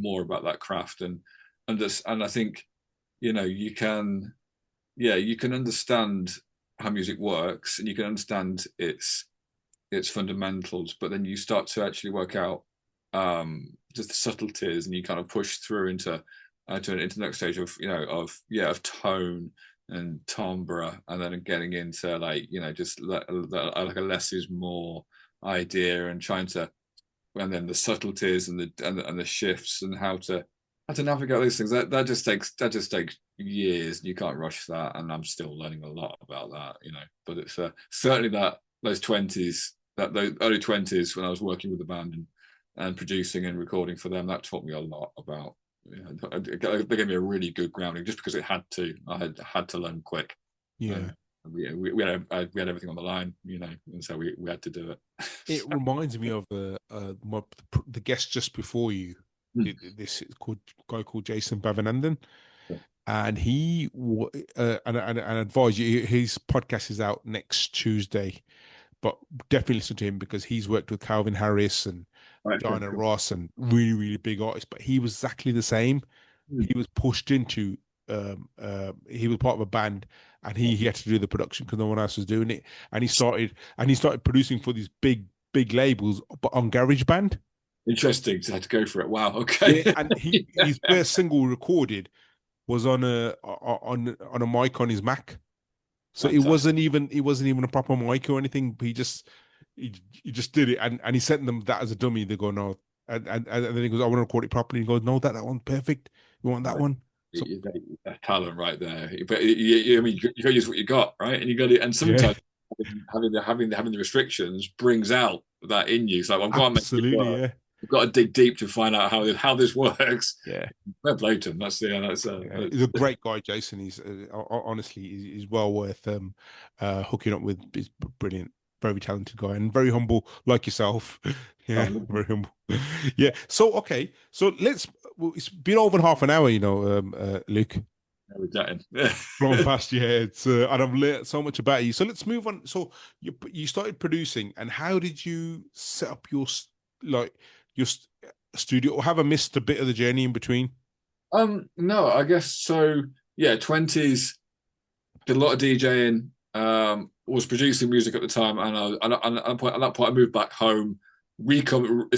more about that craft, and I think you can understand how music works, and you can understand its fundamentals, but then you start to actually work out just the subtleties, and you kind of push through into the next stage of tone and timbre, and then getting into just like a less is more idea, and then the subtleties and the shifts, and how to navigate these things. That just takes years, and you can't rush that. And I'm still learning a lot about that, But it's certainly those early 20s when I was working with the band and producing and recording for them, that taught me a lot about. They gave me a really good grounding, just because it had to. I had to learn quick. Yeah. We had everything on the line, and so we had to do it. It reminds me of the guest just before you. This guy called Jason Bavanandan, and he and advise you. His podcast is out next Tuesday, but definitely listen to him because he's worked with Calvin Harris and Diana Ross and really, really big artists. But he was exactly the same. He was pushed into. He was part of a band, and he had to do the production because no one else was doing it. And he started producing for these big labels, but on GarageBand. Interesting. So I had to go for it. Wow. Okay. Yeah, and his first single recorded was on a mic on his Mac. So Fantastic. it wasn't even a proper mic or anything. But he just did it, and he sent them that as a dummy. They go no, and then he goes, I want to record it properly. He goes, no, that one's perfect. You want that Right. one? So That's talent right there. But I mean, you got to use what you got, right? And you got to, and yeah, sometimes having the restrictions brings out that in you. So I've got to make it absolutely, work. yeah, You've got to dig deep to find out how this works. yeah. Fair play to him. Yeah, he's a great guy, Jason. He's honestly, he's well worth hooking up with. He's brilliant, very talented guy, and very humble, like yourself. Yeah, very humble. Yeah. So okay, so well, it's been over half an hour, Luke. we're chatting. Blown past your head, and I've learned so much about you. So let's move on. So you started producing, and how did you set up like your studio, or have I missed a bit of the journey in between? No, I guess so. Yeah, 20s, did a lot of DJing, was producing music at the time, and at that point I moved back home, recommissioned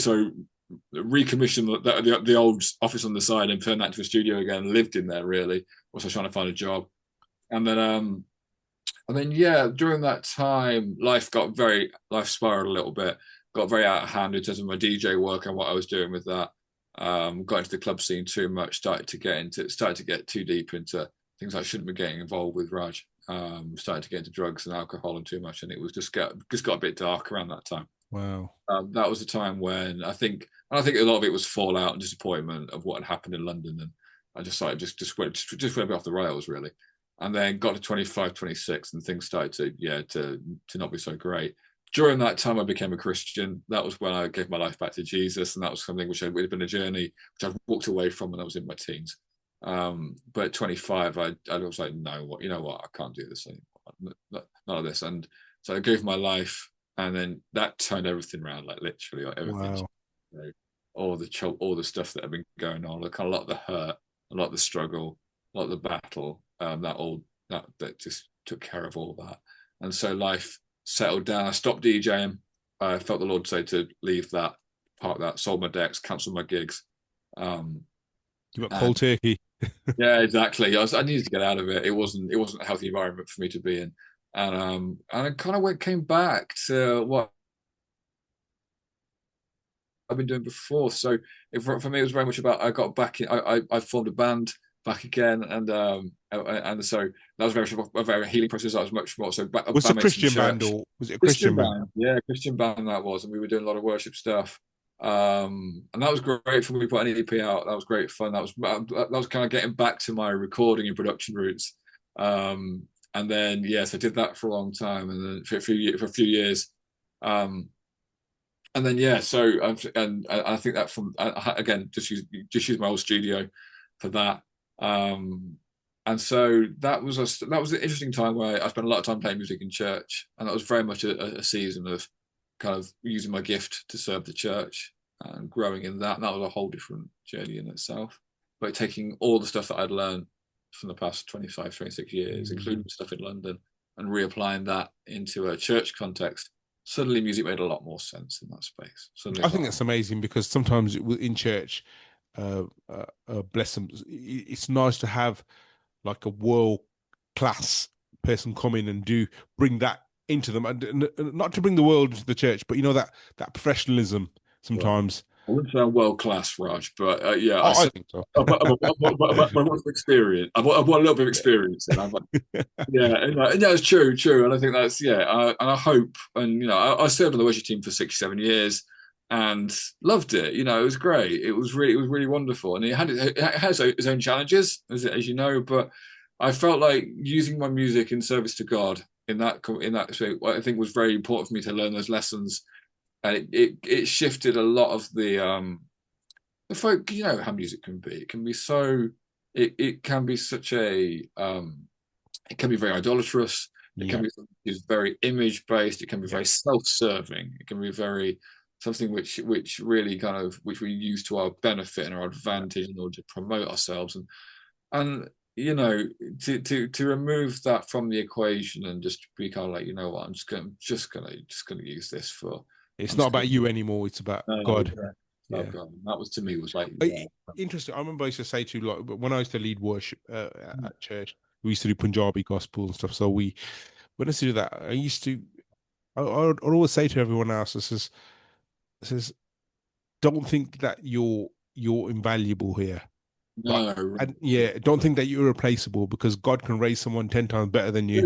the old office on the side and turned that into a studio again, lived in there really, also trying to find a job. And then yeah, during that time, life spiraled a little bit, got very out of hand in terms of my DJ work and what I was doing with that. Got into the club scene too much, started to get too deep into things I shouldn't be getting involved with, Raj. Started to get into drugs and alcohol and too much, and it was just got a bit dark around that time. Wow. That was a time when I think a lot of it was fallout and disappointment of what had happened in London, and I just started just went off the rails really, and then got to 25, 26, and things started to not be so great. During that time, I became a Christian. That was when I gave my life back to Jesus, and that was something which would have been a journey which I walked away from when I was in my teens. But at 25, I was like, no, you know what, I can't do this anymore. None of this. And so I gave my life, and then that turned everything around, like literally, like everything. Wow. You know, all the stuff that had been going on, like a lot of the hurt, a lot of the struggle, a lot of the battle, that just took care of all that. And so life settled down. I stopped DJing. I felt the Lord say to leave that, part of that, sold my decks, cancelled my gigs. You got And cold turkey. yeah, exactly. I needed to get out of it. It wasn't a healthy environment for me to be in. And I kind of came back to what I've been doing before. So for me, it was very much about I got back in. I formed a band back again, and so that was a very healing process. That was much more so. Was it a Bandmates in Christian band, church, or was it a Christian Christian band? band, yeah, Christian band that was, and we were doing a lot of worship stuff. And that was great for me. We put an EP out. That was great fun. That was kind of getting back to my recording and production roots. And then yes, I did that for a long time, and then for a few years. And then yeah, so and I think that again, just use my old studio for that. And so that was an interesting time where I spent a lot of time playing music in church, and that was very much a season of kind of using my gift to serve the church and growing in that. And that was a whole different journey in itself. But taking all the stuff that I'd learned from the past 25, 26 years, including stuff in London, and reapplying that into a church context, suddenly music made a lot more sense in that space. Suddenly, I think that's amazing, because sometimes in church, bless them, it's nice to have like a world class person come in and bring that into them, and not to bring the world into the church, but that professionalism well, sometimes. I wouldn't say I'm world class, Raj, but yeah, I think so. I've got experience. I've got a little bit of experience, and I'm like, yeah, and that's true, and I think that's and I hope, and I served on the worship team for 6, 7 years, and loved it. It was great. It was really wonderful, and it has its own challenges, as you know, but I felt like using my music in service to God in that so I think was very important for me to learn those lessons, and it shifted a lot of the folk. How music can be. It can be so. It can be such a. It can be very idolatrous. It Yeah. can be something which is very image based. It can be very self-serving. It can be very something which really kind of which we use to our benefit and our advantage in order to promote ourselves, and to remove that from the equation and just be kind of like, what, I'm just gonna use this for. It's I'm not just about gonna, you anymore. It's about no, God. oh Yeah. God, that was to me was like, I- Interesting. I remember I used to say to, like, when I used to lead worship at church, we used to do Punjabi gospel and stuff. So when I used to do that, I'd always say to everyone else, I says, don't think that you're invaluable here. Like, No, and yeah, don't think that you're irreplaceable because God can raise someone 10 times better than you.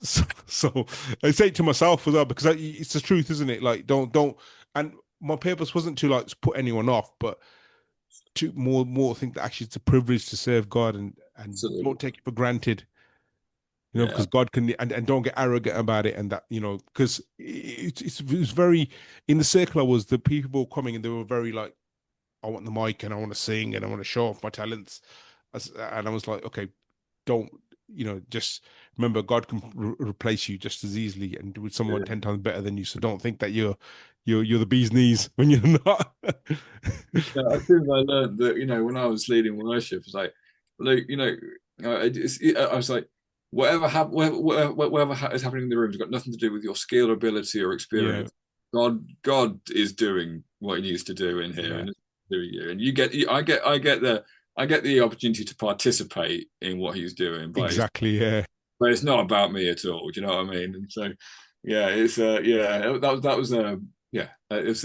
So I say it to myself as well because it's the truth, isn't it? Like, don't. And my purpose wasn't to like put anyone off, but to more think that actually it's a privilege to serve God and absolutely. don't take it for granted. Yeah, Because God can, and don't get arrogant about it, and that, because it was very, in the circle I was, the people were coming and they were very like, I want the mic and I want to sing and I want to show off my talents. And I was like, okay, don't, just remember God can replace you just as easily and with someone yeah. 10 times better than you. So don't think that you're the bee's knees when you're not. Yeah, I think I learned that, when I was leading worship, it's like, I was like, whatever is happening in the room has got nothing to do with your skill, ability, or Yeah, experience. God is doing what He needs to do in here, yeah, and doing you. And I get the opportunity to participate in what He's doing, exactly. Yeah. but it's not about me at all. Do you know what I mean? And so, yeah, that was yeah, it's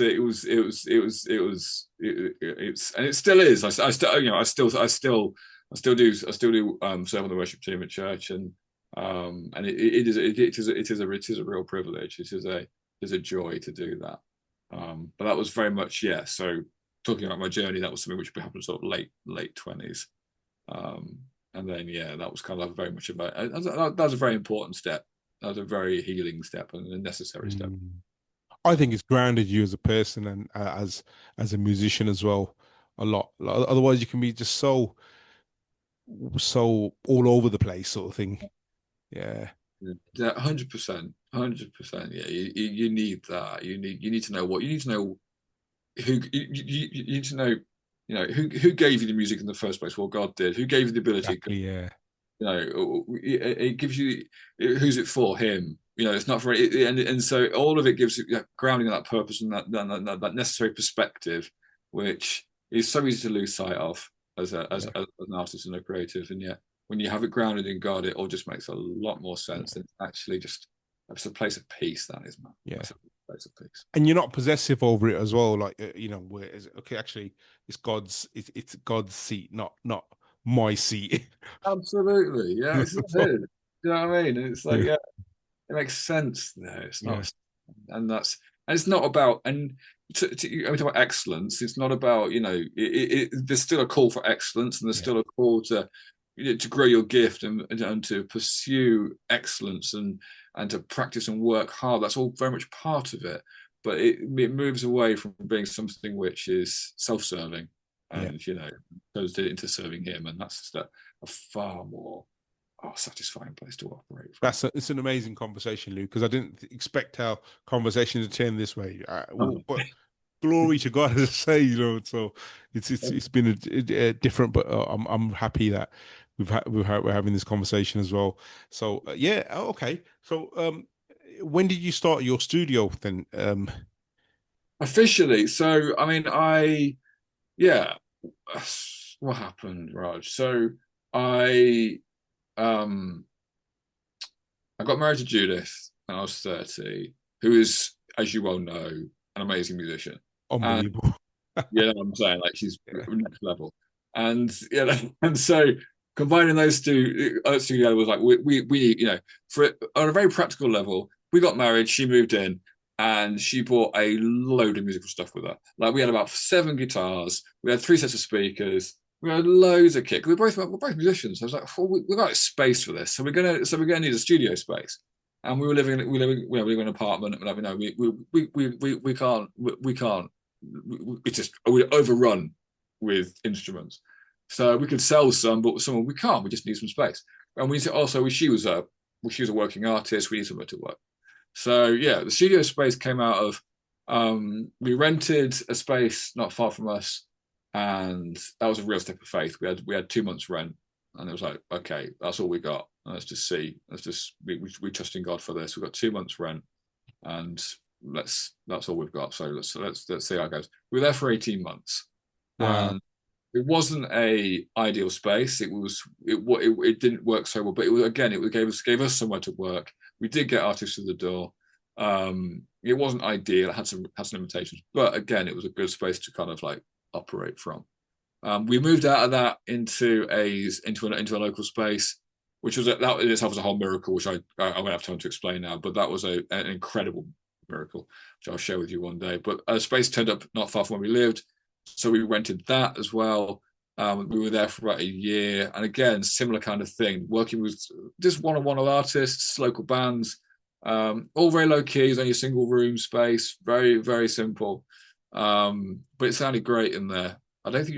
and it still is. I still I still do serve on the worship team at church, and it is a real privilege. It is a joy to do that. But that was very much, yeah. So talking about my journey, that was something which happened sort of late 20s. Um, and then, yeah, that was kind of very much about that was a very important step. That was a very healing step and a necessary step. Mm. I think it's grounded you as a person and as a musician as well a lot. Otherwise, you can be just so all over the place sort of thing. Yeah, Yeah, 100%, 100%. Yeah, you need that. You need to know what you need to know. You need to know. Who gave you the music in the first place? Well, God did. Who gave you the ability? exactly. Yeah, It gives you who's it for? Him. It's not for it, and so all of it gives you grounding that purpose and that necessary perspective, which is so easy to lose sight of as yeah, an artist and a creative. And yet, when you have it grounded in God, it all just makes a lot more sense. yeah, And it's actually just it's a place of peace. That is, man. yeah. That's a place of peace. And you're not possessive over it as well. Like where is it? Okay, actually, it's God's seat, not my seat. Absolutely, yeah. It's not So, his. You know what I mean? And it's like, yeah, yeah, it makes sense there. It's yeah, not, and it's not about, and when we talk about excellence, it's not about, there's still a call for excellence, and there's yeah, still a call to, to grow your gift and to pursue excellence and to practice and work hard. That's all very much part of it, but it moves away from being something which is self-serving, yeah. and goes into serving Him, and that's just a far more satisfying place to operate from. It's an amazing conversation, Luke, because I didn't expect our conversation to turn this way. But glory to God, as I say, So it's been a different, but I'm happy that we're having this conversation as well. So yeah, okay. So when did you start your studio then? Officially, so I mean, yeah, what happened, Raj? So I um I got married to Judith when I was 30, who is, as you well know, an amazing musician. And Unbelievable. I'm saying, like, she's Yeah, next level. And and so combining those two together was like we for on a very practical level, we got married, she moved in, and she brought a load of musical stuff with her. Like we had about 7 guitars, we had 3 sets of speakers, we had loads of kit. We're both musicians. So I was like, well, we've got space for this, so we're gonna need a studio space. And we live in an apartment, and we can't it's just we're overrun with instruments. So we could sell some, but some we can't. We just need some space. And we also she was a working artist. We need somewhere to work. So yeah, the studio space came out of we rented a space not far from us, and that was a real step of faith. We had 2 months rent, and it was like, okay, that's all we got. Let's just see. We trust in God for this. We've got 2 months rent, and that's all we've got. So let's see how it goes. We were there for 18 months, wow. and it wasn't a ideal space. It didn't work so well, but it gave us somewhere to work. We did get artists through the door. It wasn't ideal. It had some limitations, but again, it was a good space to kind of like operate from. We moved out of that into a local space, which was that in itself was a whole miracle, which I won't have time to explain now. But that was an incredible miracle, which I'll share with you one day. But a space turned up not far from where we lived, so we rented that as well. We were there for about a year, and again, similar kind of thing, working with just one-on-one artists, local bands, all very low key. It's only a single room space, very very simple, but it sounded great in there. I don't think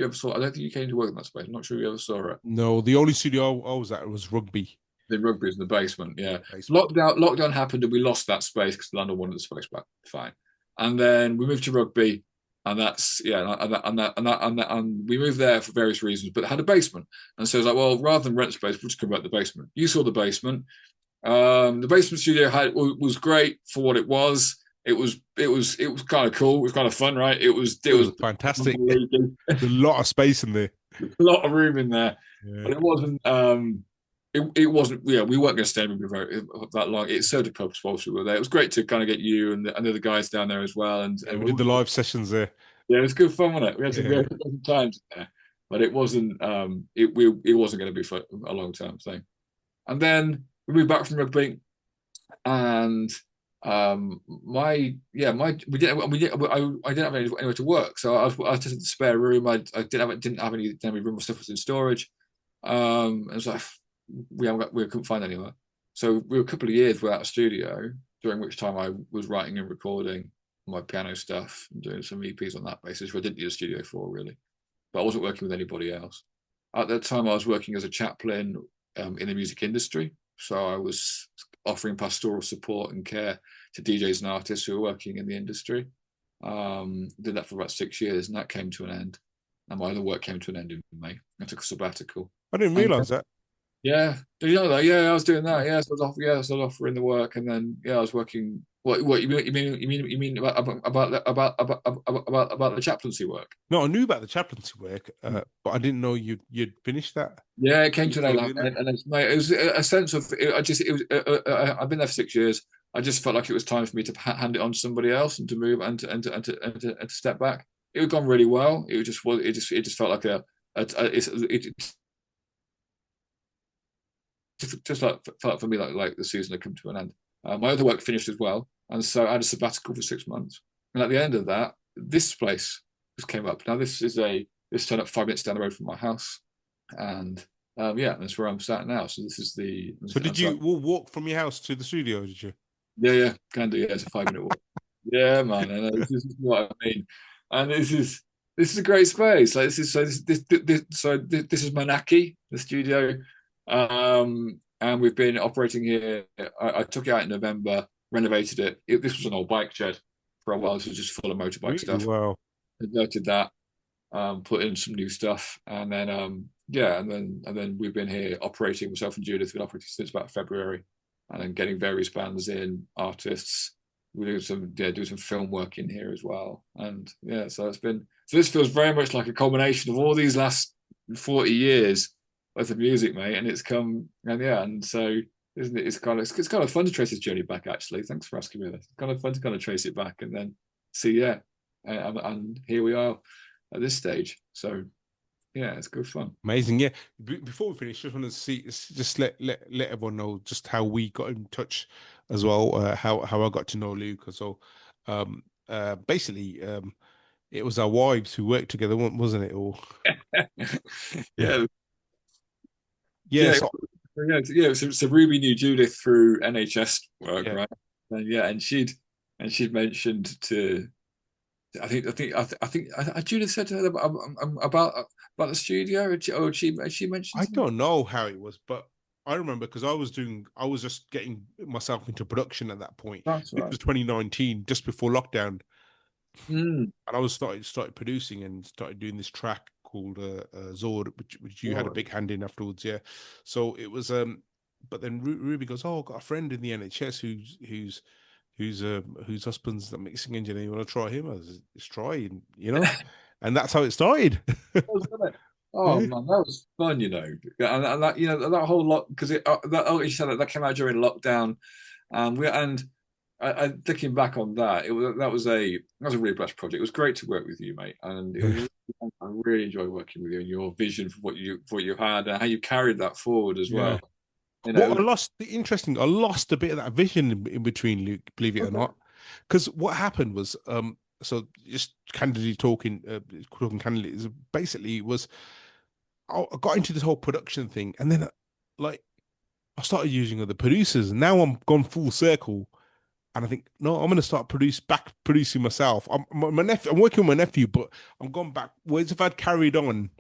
you came to work in that space. I'm not sure you ever saw it. No, the only studio I was at was Rugby. The rugby is in the basement. Yeah, lockdown happened, and we lost that space because the landlord wanted the space back. Fine, and then we moved to Rugby, and that's and we moved there for various reasons, but it had a basement, and so it's like, well, rather than rent space, we'll just convert the basement. You saw the basement. The basement studio was great for what it was. It was kind of cool. It was kind of fun, right? It was fantastic. There's a lot of space in there. A lot of room in there, but it wasn't. It wasn't. Yeah, we weren't going to stay in very that long. It served a purpose whilst we were there. It was great to kind of get you and the other guys down there as well. And we did the live sessions there. Yeah, it was good fun, wasn't it? We had some times there, but it wasn't. It wasn't going to be for a long term thing. And then we moved back from rugby, and I didn't have anywhere to work, so I was just in the spare room. I didn't have any room. Stuff was in storage, and so we couldn't find anywhere. So we were a couple of years without a studio, during which time I was writing and recording my piano stuff and doing some EPs on that basis, which I didn't need a studio for really, but I wasn't working with anybody else. At that time, I was working as a chaplain in the music industry, so I was offering pastoral support and care to DJs and artists who were working in the industry. Did that for about 6 years, and that came to an end. And my other work came to an end in May. I took a sabbatical. I didn't realise that. Yeah, did you know that? Yeah, I was doing that. Yeah, so I was offering the work, and then I was working. What you mean about the chaplaincy work? No, I knew about the chaplaincy work, but I didn't know you'd finished that. Yeah, it came to an end, and it was a sense of I've been there for 6 years. I just felt like it was time for me to hand it on to somebody else and to move and to step back. It had gone really well. It just felt like felt for me like the season had come to an end. My other work finished as well, and so I had a sabbatical for 6 months. And at the end of that, this place just came up. Now this turned up 5 minutes down the road from my house, and that's where I'm sat now. So this is the. So did you walk from your house to the studio? Did you? Yeah, can do. Yeah, it's a 5-minute walk. Yeah, man. I know, this is what I mean, and this is a great space. Like this is Manaki, the studio. And we've been operating here. I took it out in November, renovated it. This was an old bike shed for a while. This was just full of motorbike stuff. Wow. Converted that, put in some new stuff, and then and then we've been here operating. Myself and Judith have been operating since about February, and then getting various bands in, artists. We're doing some film work in here as well, and so this feels very much like a culmination of all these last 40 years worth of music, mate, and it's come and so isn't it? It's kind of fun to trace this journey back. Actually, thanks for asking me this. It's kind of fun to kind of trace it back and then see, and here we are at this stage. So it's good fun. Amazing. Yeah. Before we finish, just want to see, just let everyone know just how we got in touch as well. How I got to know Luke. So, basically, it was our wives who worked together, wasn't it? Or yeah. So Ruby knew Judith through NHS work, right? And she'd mentioned to, I think Judith said to her about the studio, or she mentioned. I don't know how it was, but I remember because I was just getting myself into production at that point. That's right. It was 2019, just before lockdown, and I was started producing and started doing this track called Zord, which you had a big hand in afterwards. Yeah, so it was but then Ruby goes, "Oh, I've got a friend in the NHS whose husband's the mixing engineer. You want to try him?" I was, "Let's try," and and that's how it started. Oh man, that was fun, and that that whole lot because you said that came out during lockdown, and thinking back on that, that was a really blessed project. It was great to work with you, mate, and I really enjoyed working with you and your vision for what you had and how you carried that forward as Yeah. well. You know, What I lost, the interesting, I lost a bit of that vision in between, Luke, believe it or okay. not. Because what happened was, so just candidly talking candidly, is basically was I got into this whole production thing, and then like I started using other producers, and now I'm gone full circle, and I think no, I'm gonna start producing myself. My nephew, I'm working with my nephew, but I'm gone back. Whereas if I'd carried on,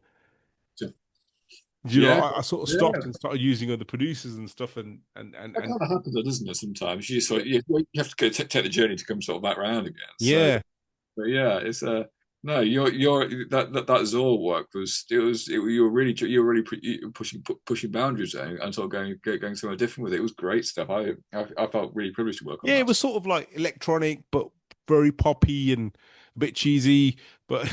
Yeah, I sort of yeah. stopped and started using other producers and stuff, That and kind of happens, though, doesn't it? Sometimes you sort of, you have to go take the journey to come sort of back around again. So, yeah. but yeah, it's no, your that Zor work you were really pushing boundaries and sort of going somewhere different with it. It was great stuff. I felt really privileged to work on Yeah, it that. was sort of like electronic, but very poppy and a bit cheesy. But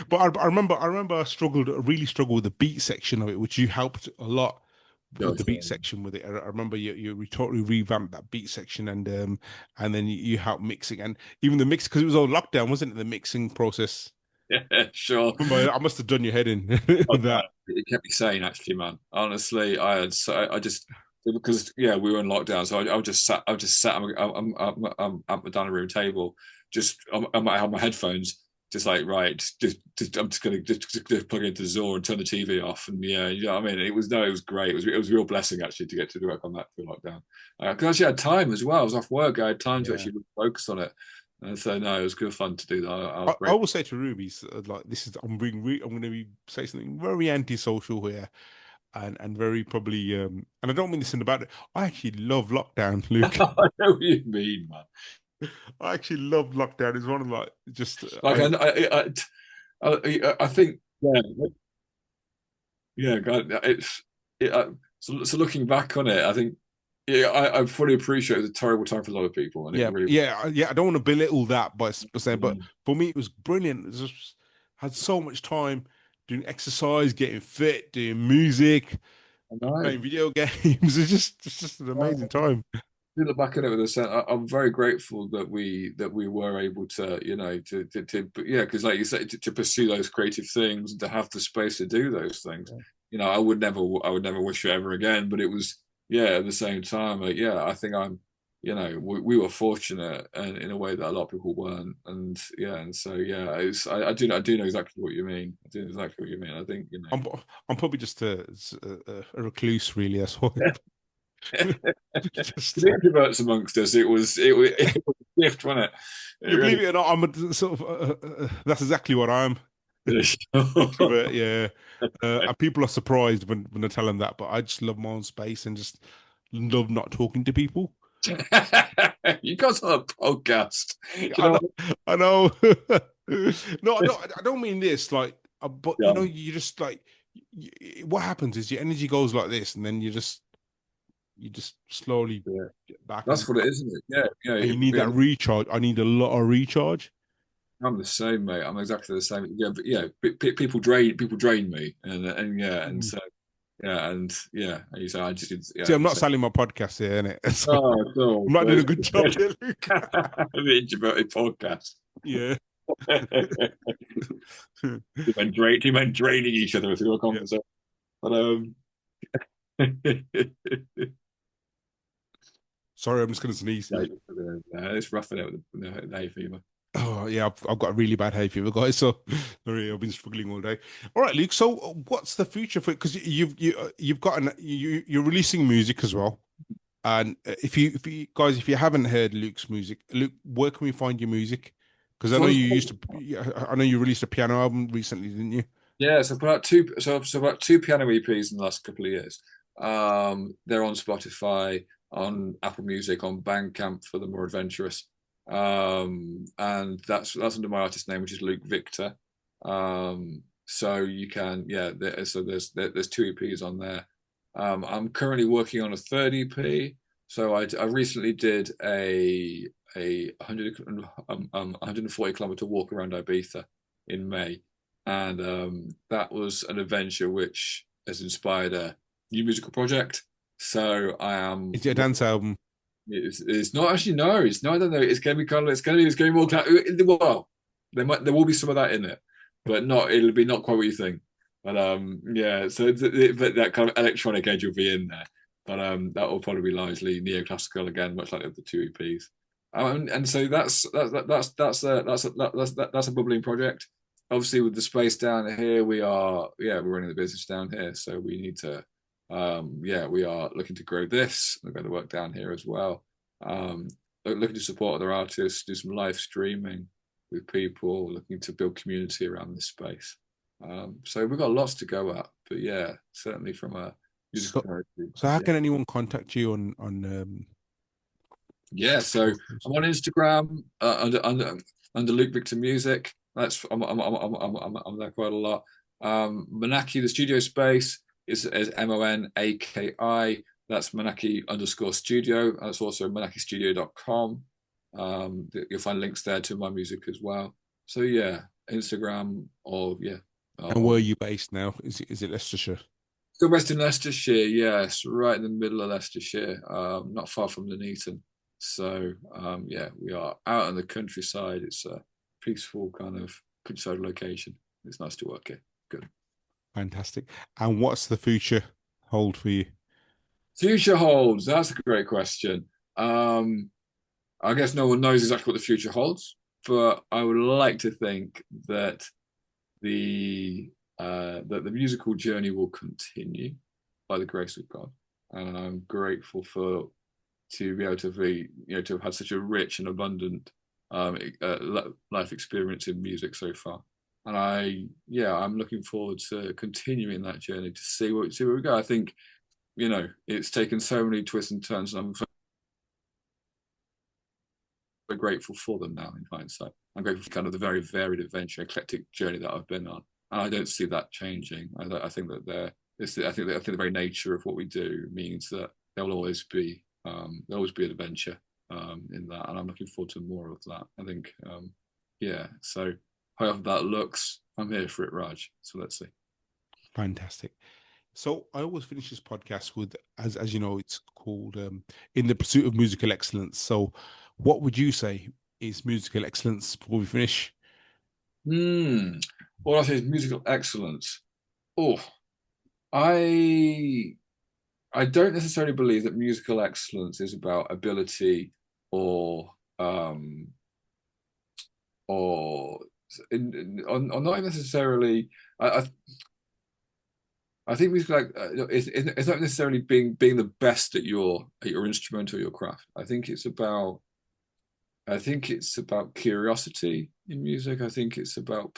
but I remember I really struggled with the beat section of it, which you helped a lot with the beat section with it. I remember you totally revamped that beat section and then you helped mixing and even the mix because it was all lockdown, wasn't it? The mixing process. Yeah, sure. Remember, I must have done your head in Oh, with no, that. it kept me sane, actually, man. Honestly, I just because yeah, we were in lockdown, so I just sat. At my dining room table, I might have my headphones, just like right, I'm just gonna just plug into Zor and turn the TV off, and yeah, you know what I mean. It was great. It was a real blessing actually to get to work on that for lockdown because I actually had time as well. I was off work. I had time to Yeah. actually focus on it, and so no, it was good fun to do that. I was I great. will say to Ruby's like this is I'm going to be say something very antisocial here and very probably and I don't mean this in about it. I actually love lockdown, Luke. I know what you mean, man. I actually love lockdown. It's one of like just Like I think yeah, God, so looking back on it, I think yeah, I fully appreciate it was a terrible time for a lot of people, and it yeah really yeah. I don't want to belittle that by saying, but mm, for me it was brilliant. It just had so much time doing exercise, getting fit, doing music, I know. playing video games. It's just an amazing I time. look back at it with a sense. I'm very grateful that we were able to, yeah, because like you say, to pursue those creative things and to have the space to do those things. I would never wish it ever again. But it was, yeah, at the same time, like, yeah, I think we were fortunate and in a way that a lot of people weren't, and yeah, and so yeah, I do know exactly what you mean. I do know exactly what you mean. I think I'm probably just a recluse, really. That's why. the Just introverts amongst us, it was a gift, wasn't it? It you believe really it or not, I'm a sort of that's exactly what I'm. is. Extrovert, yeah. And people are surprised when I tell them that, but I just love my own space and just love not talking to people. You got on a podcast. Do Yeah, you I know know, what? I know. No, I don't mean this. Like, but Yeah, you just like what happens is your energy goes like this, and then you just slowly yeah. get back, That's what it is, isn't it? Yeah, and you need that recharge. I need a lot of recharge. I'm the same, mate. I'm exactly the same. Yeah, but yeah, people drain me, and yeah, and Mm. so yeah, and yeah, and you say I just See, yeah, I'm the not same. selling my podcast here, innit? So Oh, I'm cool. not Well, doing a good job here, Luke. the introverted podcast. Yeah. Two men draining each other through a Yeah. conversation. But Sorry, I'm just gonna sneeze. yeah, it's rough it out with the hay fever. Oh yeah, I've got a really bad hay fever, guys. So sorry, I've been struggling all day. All right, Luke. So what's the future for it? Because you've got you're releasing music as well. And if you guys if you haven't heard Luke's music, Luke, where can we find your music? Because I know So you used to. I know you released a piano album recently, didn't you? yeah, so I put out about two piano EPs in the last couple of years. They're on Spotify, on Apple Music, on Bandcamp for the more adventurous. And that's under my artist name, which is Luke Victor. So you can so there's two EPs on there. I'm currently working on a third EP. So I recently did a 140-kilometer walk around Ibiza in May, and that was an adventure which has inspired a new musical project. So I am. Is it a dance album? It's not actually, no. It's not. I don't know. It's going to be kind of. It's going to be more. Well, there will be some of that in it, but not. It'll be not quite what you think. But yeah. So but that kind of electronic edge will be in there. But that will probably be largely neoclassical again, much like the other two EPs. And so that's a bubbling project. Obviously, with the space down here, we're running the business down here, so we need to we are looking to grow this. We're going to work down here as well. Looking to support other artists, do some live streaming with people, looking to build community around this space. So we've got lots to go at, but yeah, certainly from a musical heritage. So how Yeah. can anyone contact you on Yeah, so I'm on Instagram under Luke Victor Music. That's I'm there quite a lot. Manaki, the studio space is Monaki. That's Manaki_studio. That's also manakistudio.com. You'll find links there to my music as well. So yeah, Instagram or yeah. and where are you based now? Is it Leicestershire? Still based in Leicestershire, yes, right in the middle of Leicestershire, not far from Nuneaton. So yeah, we are out in the countryside. It's a peaceful kind of countryside location. It's nice to work here. Good. Fantastic. And what's the future hold for you? Future holds. That's a great question. I guess no one knows exactly what the future holds, but I would like to think that that the musical journey will continue by the grace of God, and I'm grateful to be able to to have had such a rich and abundant life experience in music so far. And I'm looking forward to continuing that journey to see where we go. I think it's taken so many twists and turns, and I'm so grateful for them now in hindsight. I'm grateful for kind of the very varied adventure, eclectic journey that I've been on, and I don't see that changing. I think that I think the very nature of what we do means that there'll always be an adventure in that, and I'm looking forward to more of that. I think so however that looks, I'm here for it, Raj. So let's see. Fantastic. So I always finish this podcast with, as you know, it's called "In the Pursuit of Musical Excellence." So, what would you say is musical excellence before we finish? What I say is musical excellence. Oh, I don't necessarily believe that musical excellence is about ability or not necessarily. I think it's not necessarily being the best at your instrument or your craft. I think it's about curiosity in music. I think it's about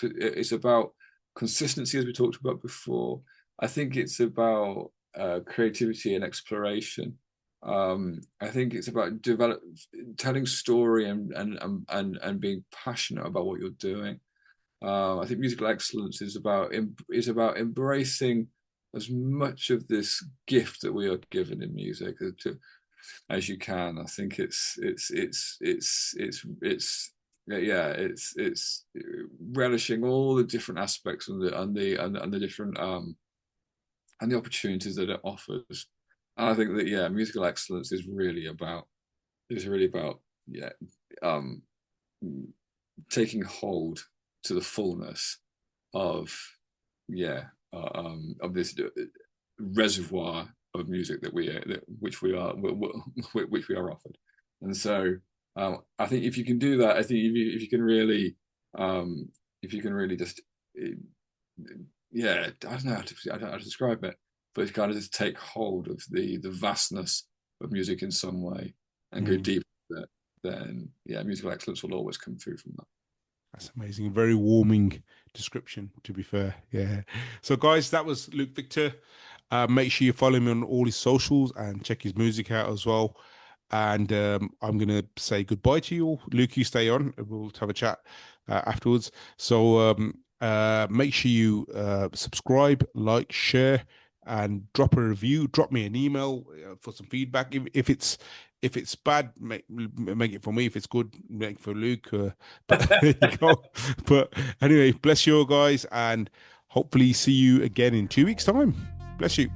consistency, as we talked about before. I think it's about creativity and exploration. I think it's about telling story and being passionate about what you're doing. I think musical excellence is about embracing as much of this gift that we are given in music as you can. I think it's relishing all the different aspects and the different and the opportunities that it offers. And I think that musical excellence is really about taking hold to the fullness of this reservoir of music which we are offered. And so I think if you can do that, I think if you can really just I don't know how to describe it, but it's kind of just take hold of the vastness of music in some way and go deep with it, then musical excellence will always come through from that. That's amazing. Very warming description, to be fair. Yeah. So, guys, that was Luke Victor. Make sure you follow him on all his socials and check his music out as well. And I'm going to say goodbye to you all. Luke, you stay on. We'll have a chat afterwards. So make sure you subscribe, like, share, and drop a review. Drop me an email for some feedback. If it's bad, make it for me. If it's good, make it for Luke. But there you go. But anyway, bless you all, guys, and hopefully see you again in 2 weeks' time. Bless you.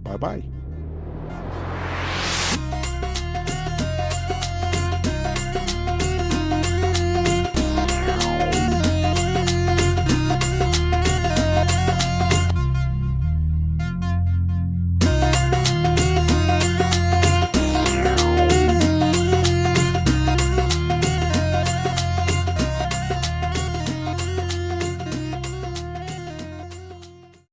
Bye bye.